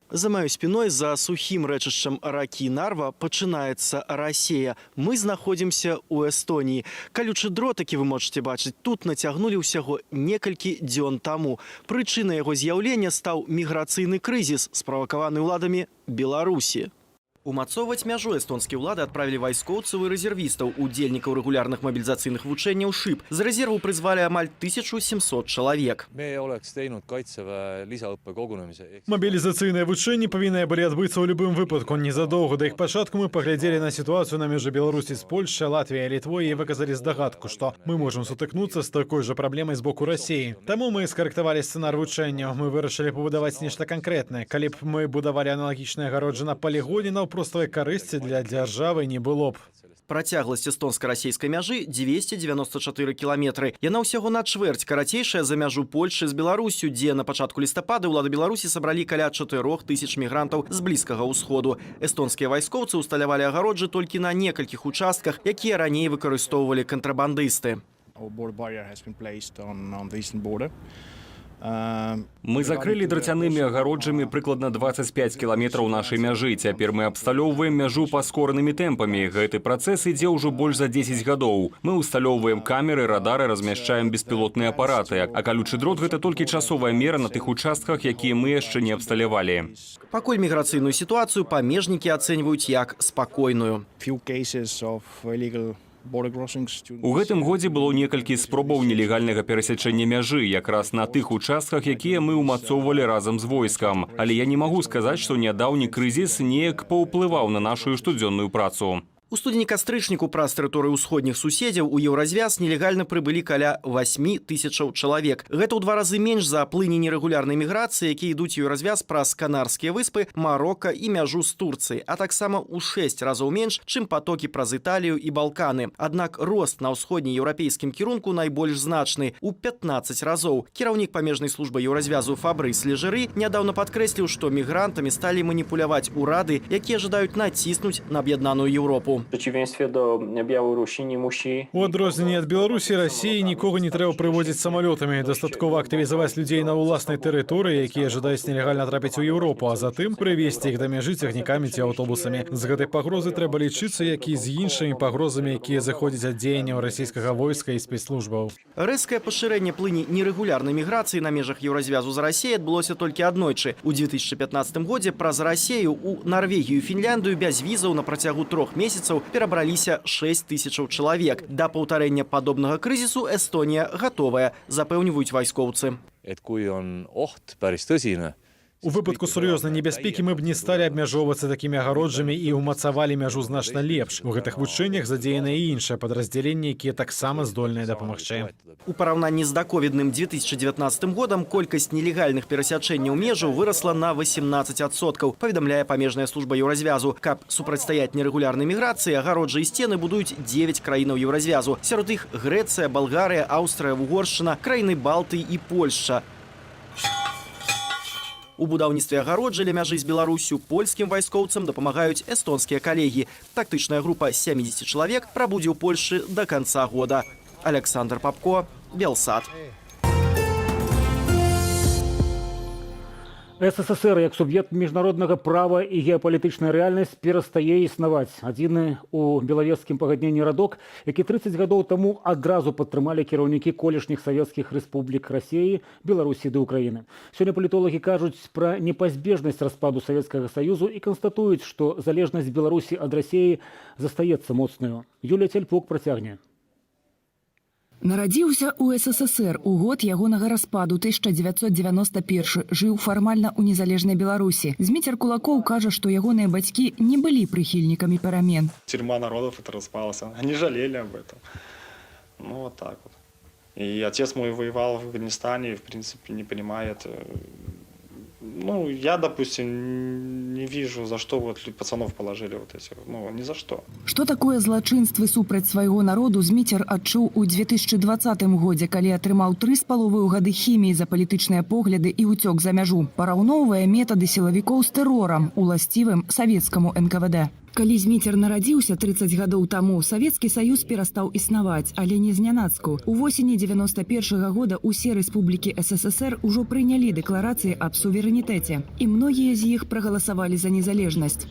За моей спиной, за сухим рэчышчам ракі Нарва, пачынаецца Расія. Мы знаходзімся ў Эстонії. Калючы дрот, які вы можете бачыць, тут нацягнулі ўсяго некалькі дзён таму. Прычынай яго з'яўлення стаў міграцыйны крызіс, справакаваны ўладамі Беларусі. Умацоўваць мяжу эстонскія ўлады адправілі вайскоўцаў і рэзервістаў, удзельнікаў рэгулярных мабілізацыйных вучэнняў ШИП. З рэзерву прызвалі амаль 1700 чалавек. Мабілізацыйныя вучэнні павінны былі адбыцца ў любым выпадку. Незадоўга да іх пачатку мы паглядзелі на сітуацыю на мяжы Беларусі з Польшчай, Латвіяй і Літвой і выказалі здагадку, што мы можам сутыкнуцца з такой жа праблемай з боку Расіі. Таму мы скарэктавалі сцэнар вучэнняў. Мы вырашылі пабудаваць нешта канкрэтнае. Калі б мы будавалі аналагічнае агароджа на палігоне, простой карысці для дзяржавы не было б. Працягласць эстонска-расійскай мяжы 294 кіламетры. Яна ўсяго на чвэрць карацейшая за мяжу Польшчы з Беларусю, дзе на пачатку лістапада ўлады Беларусі сабралі каля 4000 мігрантаў з Блізкага ўсходу. Эстонскія вайскоўцы ўсталявалі агароджы толькі на некалькіх участках, якія раней выкарыстоўвалі кантрабандысты. Мы закрылі драцянымі агароджамі прыкладна 25 кіламетраў нашай мяжы. Цяпер мы абсталёўваем мяжу паскоранымі тэмпамі. Гэты працэс ідзе ўжо больш за 10 гадоў. Мы ўсталёўваем камеры, радары, размяшчаем беспілотныя апараты. А калючы дрот – гэта толькі часовая мера на тых участках, якія мы яшчэ не абсталявалі. Пакуль міграцыйную сітуацыю памежнікі ацэньваюць як спакойную. У гэтым годзе было некалькі спробаў нелегальнага перасячэння мяжы, якраз на тых участках, якія мы ўмацоўвалі разам з войскам. Але я не магу сказаць, што нядаўні крызіс неяк паўплываў на нашу штодзённую працу. У студзені-кастрычніку праз тэрыторыю ўсходніх суседзяў у еўразвяз нелегальна прыбылі каля 8000 чалавек. Гэта ў 2 разы менш за плыні нерэгулярнай міграцыі, якія ідуць у еўразвяз праз Канарскія выспы, Марокка і мяжу з Турцыяй, а таксама ў 6 разоў менш, чым патокі праз Італію і Балканы. Аднак рост на ўсходнееўрапейскім кірунку найбольш значны – у 15 разоў. Кіраўнік памежнай службы еўразвязу Фабрыс Лежары нядаўна падкрэсліў, што мігрантамі сталі маніпуляваць урады, якія жадаюць націснуць на аб'яднаную Еўропу. У адрозненні ад Беларусі, Расіі нікога не трэба прывозіць самалётамі. Дастаткова актывізаваць людзей на ўласнай тэрыторыі, якія жадаюць нелегальна трапіць у Еўропу, а затым прывезці іх да мяжы цягнікамі ці аўтобусамі. З гэтай пагрозы трэба лічыцца, як і з іншымі пагрозамі, якія заходзяць ад дзеянняў расійскага войска і спецслужбаў. Рэзкае пашырэнне плыні нерэгулярнай міграцыі на межах еўразвязу з Расіяй адбылося толькі аднойчы. У 2015 годзе праз Расію у Нарвегію і Фінляндыю без візаў на працягу 3 месяцаў перабраліся 6000 чалавек. Да паўтарэння падобнага крызісу Эстонія гатовая, запэўніваюць вайскоўцы. У выпадку сур'ёзнай небяспекі мы б не сталі абмяжоўвацца такімі агароджамі і ўмацавалі мяжу значна лепш. У гэтых вучэннях задзеяныя і іншыя падраздзяленні, якія таксама здольныя дапамагчы. У параўнанні з даковідным 2019 годам колькасць нелегальных перасячэнняў межаў вырасла на 18%, паведамляе памежная служба еўразвязу. Каб супрацьстаяць нерэгулярнай міграцыі, агароджы і сцены будуюць 9 краінаў еўразвязу. Сярод іх Грэцыя, Балгарыя, Аўстрыя, Угоршчына, краіны Балтыі і Польшча. У будаўніцтве агароджы ля мяжы з Беларусю польскім вайскоўцам дапамагаюць эстонскія калегі. Тактычная група 70 чалавек прабудзе ў Польшчы да канца года. Александр Папко, Белсат. СССР як суб'ект міжнароднага права і геапалітычная рэальнасць перастае існаваць. Адзіны у белавежскім пагадненні радок, які 30 гадоў таму адразу падтрымалі кіраўнікі колішніх савецкіх рэспублік Расіі, Беларусі ды Украіны. Сёння палітолагі кажуць пра непазбежнасць распаду Савецкага Саюзу і канстатуюць, што залежнасць Беларусі ад Расіі застаецца моцнаю. Юлія Цельпук працягне. Нарадзіўся ў СССР у год ягонага распаду 1991, жыў фармальна ў незалежнай Беларусі. Зміцер Кулакоў кажа, што ягоныя бацькі не былі прыхільнікамі перамен. Тюрьма народов это распалась, они жалели об этом. Ну вот так вот. И отец мой воевал в Афганистане, в принципе, не понимает Ну, я, допустим, не вижу, за что вот пацанов положили вот эти. Ну, ни за что. Што такое злачынствы супраць свайго народу Зміцер адчуў у 2020 годзе, калі атрымаў 3,5 гады хіміі за палітычныя погляды і ўцёк за мяжу. Параўноўвае метады сілавікоў з тэрорам, уласцівым савецкаму НКВД. Калі Зміцер нарадзіўся 30 гадоў таму, Савецкі Саюз перастаў існаваць, але не знянацку. У восені 91 года усе рэспублікі СССР ужо прынялі дэкларацыі аб суверэнітэце, і многія з іх прагаласавалі за незалежнасць.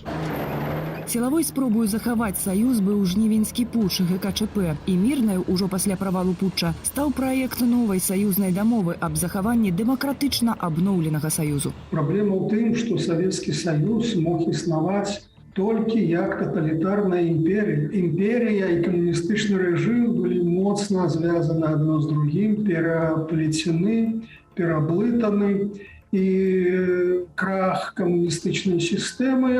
Сілавой спробою захаваць саюз быў жнівеньскі путч ГКЧП, і мірнаю ўжо пасля правалу путча стаў праект новай саюзнай дамовы аб захаванні дэмакратычна абноўленага саюзу. Праблема ў тым, што Савецкі Саюз мог існаваць толькі як таталітарная імперія. Імперія і камуністычны рэжым былі моцна звязаны адно з другім, пераплецены, пераблытаны, і крах камуністычнай сістэмы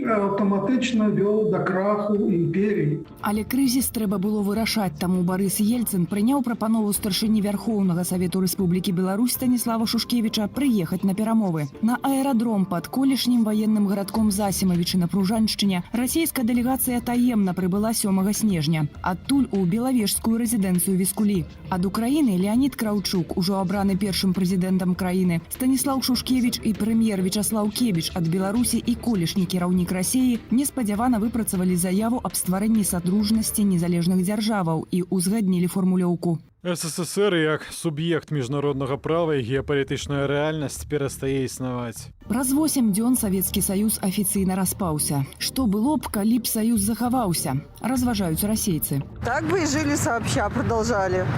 аўтаматычна вёў да краху імперіі. Але крызіс трэба было вырашаць, таму Барыс Ельцын прыняў прапанову старшыні Вярхоўнага Савету Рэспублікі Беларусь Станіслава Шушкевіча прыехаць на перамовы. На аэрадром пад колішнім ваенным гарадком Засімавічы на Пружаншчыне расійская дэлегацыя таемна прыбыла 7 снежня. Адтуль у белавежскую рэзідэнцыю Віскулі. Ад Украіны Леонід Краўчук, ужо абраны першым прэзідэнтам краіны, Станіслаў Шушкевіч і прэм'ер Вячаслаў Кебіч ад Беларусі і колішні кіраўнік Расіі неспадзявана выпрацавалі заяву аб стварэнні садружнасці незалежных дзяржаваў і ўзгаднілі формулёўку. СССР як суб'ект міжнароднага права і геапалітычная рэальнасць перастае існаваць. Праз 8 дзён Савецкі Саюз афіцыйна распаўся. Што было б, калі б Саюз захаваўся? Разважаюць расейцы. Так бы и жили сообща, продолжали.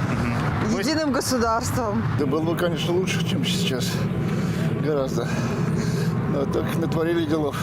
Единым государством. Да было бы, конечно, лучше, чем сейчас. Гораздо. Но так натворили делов,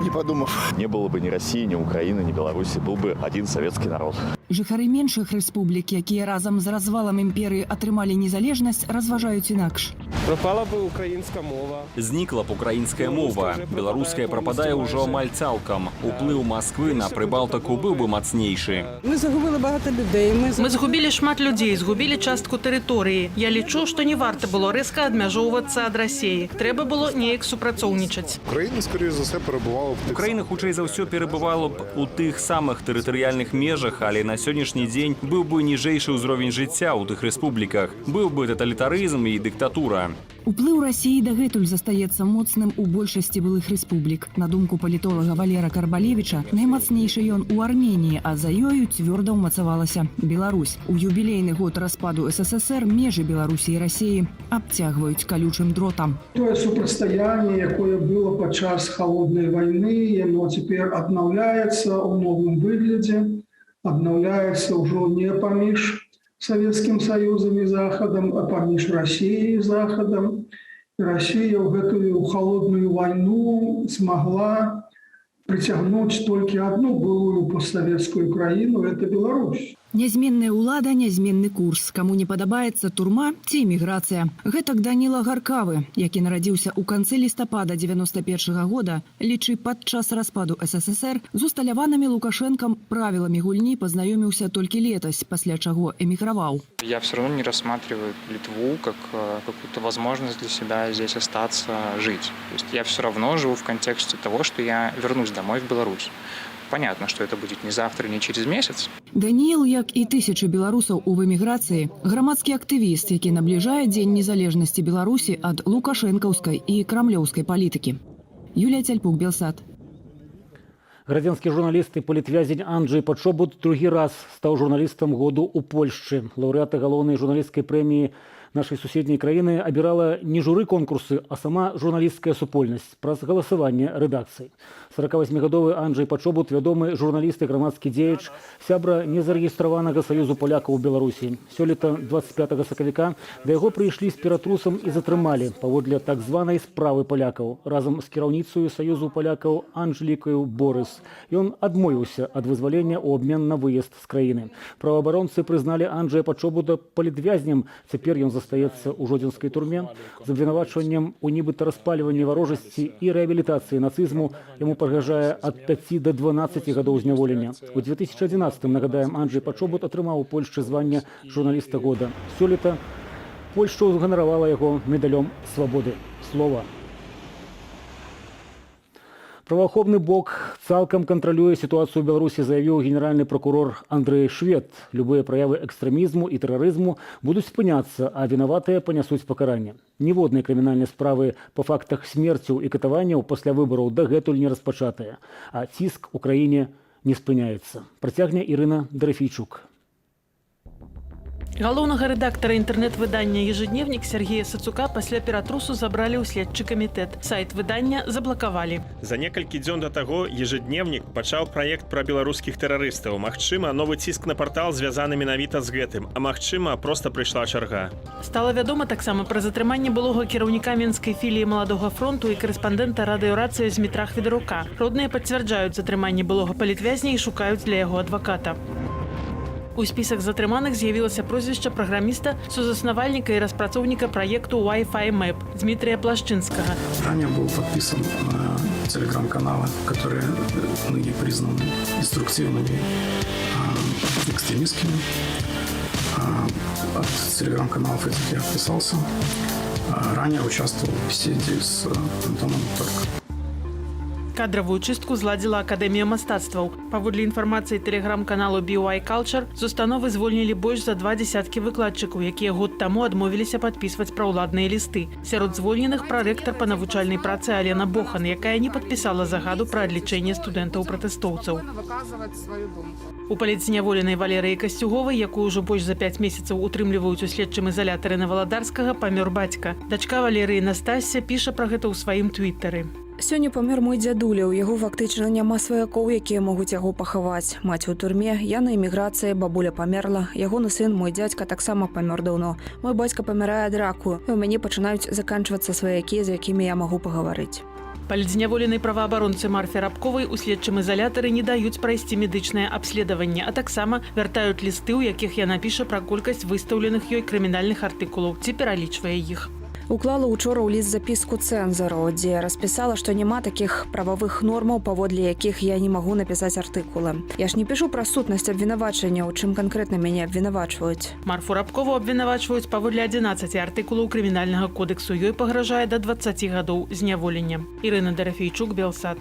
не подумав. Не было бы ни России, ни Украины, ни Беларуси. Был бы один советский народ. Жыхары меншых рэспублік, якія разам з развалам імперыі атрымалі незалежнасць, разважаюць інакш. Пропала бы украинская мова. Знікла б украінская мова. Беларуская прападае ўжо амаль цалкам. Уплыў Масквы на Прыбалтыку быў бы мацнейшы. Мы загубили багато людей. Ми згубілі шмат людей, згубілі частку тэрыторыі. Я лічу, што не варта было рэзка адмяжоўвацца ад Расіі. Трэба было неяк супрацоўнічаць. Україна, скоріше за все, перебувала в тих Украіна, хутчэй за ўсё, перабывала б у тых самых тэрытарыяльных межах, але на сённяшні дзень быў бы ніжэйшы ўзровень жыцця ў тых рэспубліках. Быў бы таталітарызм і дыктатура. Уплыў Расіі дагэтуль застаецца моцным у большасці былых рэспублік. На думку палітолага Валера Карбалевіча, наймацнейшы ён у Арменіі, а за ёю цвёрда ўмацавалася Беларусь. У юбілейны год распаду СССР межы Беларусі і Расіі абцягваюць калючым дротам. Тое супрацьстаянне, якое было падчас халоднай вайны, яно цяпер аднаўляецца ў новым выглядзе, аднаўляецца ўжо не паміж Советским Союзом и Заходом, а паміж Россией и Заходом. Россия в эту холодную войну смогла притягнуть только одну былую постсоветскую Украину – это Беларусь. Нязменная ўлада, нязменны курс. Каму не падабаецца турма ці эміграцыя. Гэтак Даніла Гаркавы, які нарадзіўся ў канцы лістапада 91 года, лічы падчас распаду СССР з усталяванымі Лукашэнкам правіламі гульні пазнаёміўся толькі летась, пасля чаго эміграваў. Я все равно не рассматриваю Литву как какую-то возможность для себя здесь остаться, жить. То есть я все равно живу в контексте того, что я вернусь домой в Беларусь. Понятно, что это будет не завтра, не через месяц. Даніл, як і тысячы беларусаў у эміграцыі, грамадскі актывіст, які набліжае Дзень незалежнасці Беларусі ад лукашэнкаўскай і крамлёўскай палітыкі. Юлія Цяльпук, Белсат. Градзянскі журналіст і палітвязень Анджэй Пачобут другі раз стаў журналістам году ў Польшчы. Лаўрэата галоўнай журналісцкай прэміі нашай суседняй краіны абірала не журы конкурсы, а сама журналісцкая супольнасць праз галасаванне рэдакцыі. 48-гадовы Анджэй Пачобут, вядомы журналіст і грамадскі дзеяч, сябра незарэгістраванага саюзу палякаў у Беларусі. Сёлета 25 сакавіка да яго прыйшлі з ператрусам і затрымалі паводле так званай справы палякаў разам з кіраўніцаю саюзу палякаў Анжелікаю Борыс. Ён адмовіўся ад вызвалення ў абмен на выезд з краіны. Праваабаронцы прызналі Анджэя Пачобута палітвязнем. Цяпер ён застаецца ў жодзінскай турме з абвінавачваннем у нібыта распальванні варожасці і рэабілітацыі нацызму. Яму пагражае ад 5 до 12 гадоў зняволення. У 2011, нагадаем, Анджэй Пачобут атрымаў у Польшчы звання журналіста года. Сёлета Польшча ўзганаравала яго медалём свабоды слова. Праваахоўны бок цалкам кантралюе сітуацыю ў Беларусі, заявіў генеральны прокурор Андрэй Швед. Любыя праявы экстрэмізму і тэрарызму будуць спыняцца, а вінаватыя панясуць пакаранне. Ніводнай крымінальнай справы па фактах смерцяў і катаванняў пасля выбараў дагэтуль не распачатыя, а ціск у краіне не спыняецца. Працягне Ірына Дарафійчук. Галоўнага рэдактара інтэрнэт-выдання «Ежедневник» Сергея Сацука пасля ператрусу забралі ў следчы камітэт. Сайт выдання заблакавалі. За некалькі дзён да таго «Ежедневник» пачаў праект пра беларускіх тэрарыстаў. Магчыма, новы ціск на партал звязаны менавіта з гэтым, а магчыма, проста прыйшла чарга. Стала вядома таксама пра затрыманне былога кіраўніка Менскай філіі «Маладога фронту» і карэспандэнта радыёрацыі Змітра Хведарука. Родныя пацвярджаюць затрыманне былога палітвязня і шукаюць для яго адваката. У спісах затрыманых з'явілася прозвішча праграміста, сузаснавальніка і распрацоўніка праекту Wi-Fi Map Дмітрия Плашчынскага. Ранее был подписан на телеграм-каналы, которые ныне признаны деструктивными, экстремистскими. От телеграм-каналов этих я отписался. Ранее участвовал в беседе с Антоном Торко. Кадравую чыстку зладзіла Акадэмія мастацтваў. Паводле інфармацыі тэлеграм-каналу BY Culture, з установы звольнілі больш за 20 выкладчыкаў, якія год таму адмовіліся падпісваць праўладныя лісты. Сярод звольненых прарэктар па навучальнай працы Алена Бохан, якая не падпісала загаду пра адлічэнне студэнтаў-пратэстоўцаў. У палітзняволенай Валерыі Касцюговай, якую ўжо больш за 5 месяцаў утрымліваюць у следчым ізалятары Наваладарскага, памёр бацька. Дачка Валерыі Настасья піша пра гэта ў сваім твіттары. Сёння памёр мой дзядуля, у яго фактычна няма сваякоў, якія могуць яго пахаваць. Маці ў турме, я на эміграцыі, бабуля памерла, ягоны сын, мой дзядзька таксама памёр даўно. Мой бацька памірае ад раку, і ў мяне пачынаюць заканчвацца сваякі, з якімі я магу пагаварыць. Палітзняволенай праваабаронцы Марфе Рабковай у следчым ізалятары не даюць прайсці медычнае абследаванне, а таксама вяртаюць лісты, у якіх яна піша пра колькасць выстаўленых ёй крымінальных артыкулаў, ці пералічвае іх. Уклала учора ў ліст запіску цэнзару, дзе распісала, што няма такіх прававых нормаў, паводле якіх я не магу напісаць артыкулы. Я ж не пішу пра сутнасць абвінавачання, у чым канкрэтна мяне абвінавачваюць. Марфу Рабкову абвінавачваюць паводле 11 артыкулаў крымінальнага кодексу. Ёй пагражае да 20 гадоў зняволення. Ірына Дарафійчук, Белсат.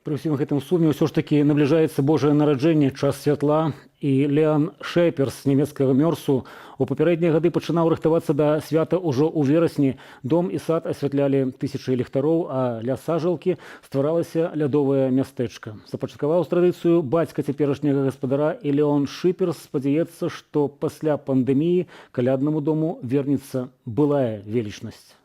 Пры ўсім гэтым суме ўсё ж такі набліжаецца Божае нараджэнне, час святла, і Леан Шэперс з нямецкага Мёрсу у папярэднія гады пачынаў рыхтавацца да свята ўжо ў верасні. Дом і сад асвятлялі тысячы ліхтароў, а ля сажалкі стваралася лядовае мястэчка. Запачаткаваў традыцыю бацька цяперашняга гаспадара, і Леон Шэперс спадзяецца, што пасля пандэміі каляднаму дому вернецца былая велічнасць.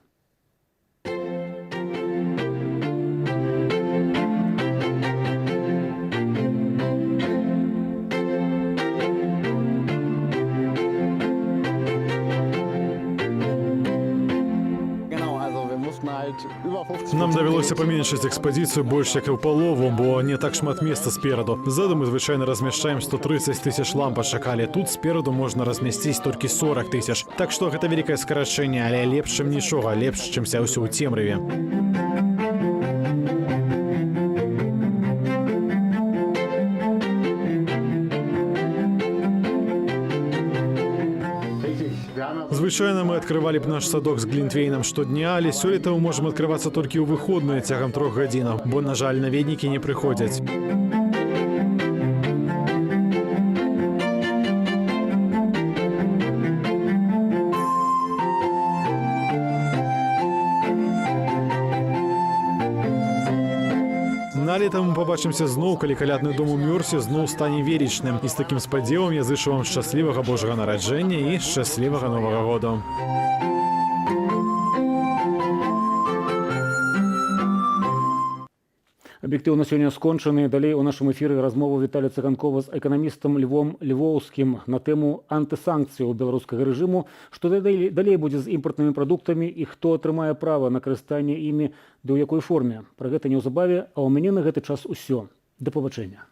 Нам давялося паменшыць экспазіцыю больш як і ў палову, бо не так шмат месца спераду. Ззаду мы звычайна размяшчаем 130 000 лампачак, але тут спераду можна размясціць толькі 40 000. Так што гэта вялікае скарачэнне, але лепш, чым нічога, лепш, чымся ўсё ў цемраве. Звычайна мы адкрывалі б наш садок з глінтвейнам штодня, але сёлета мы можам адкрывацца толькі ў выходныя цягам 3 гадзінаў, бо, на жаль, наведнікі не прыходзяць. Налета мы пабачымся зноў, калі калядны дом у Мёрсе зноў стане велічным. І з такім спадзевам я зычу вам шчаслівага Божага нараджэння і шчаслівага Новага года. Аб'ектыў на сёння скончаны. Далей у нашым эфіры размова Віталія Цыганкова з эканамістам Львом Львоўскім на тэму антысанкцыяў беларускага рэжыму, што далей будзе з імпартнымі прадуктамі і хто атрымае права на карыстанне імі ды ў якой форме. Пра гэта неўзабаве, а ў мяне на гэты час усё. Да пабачэння.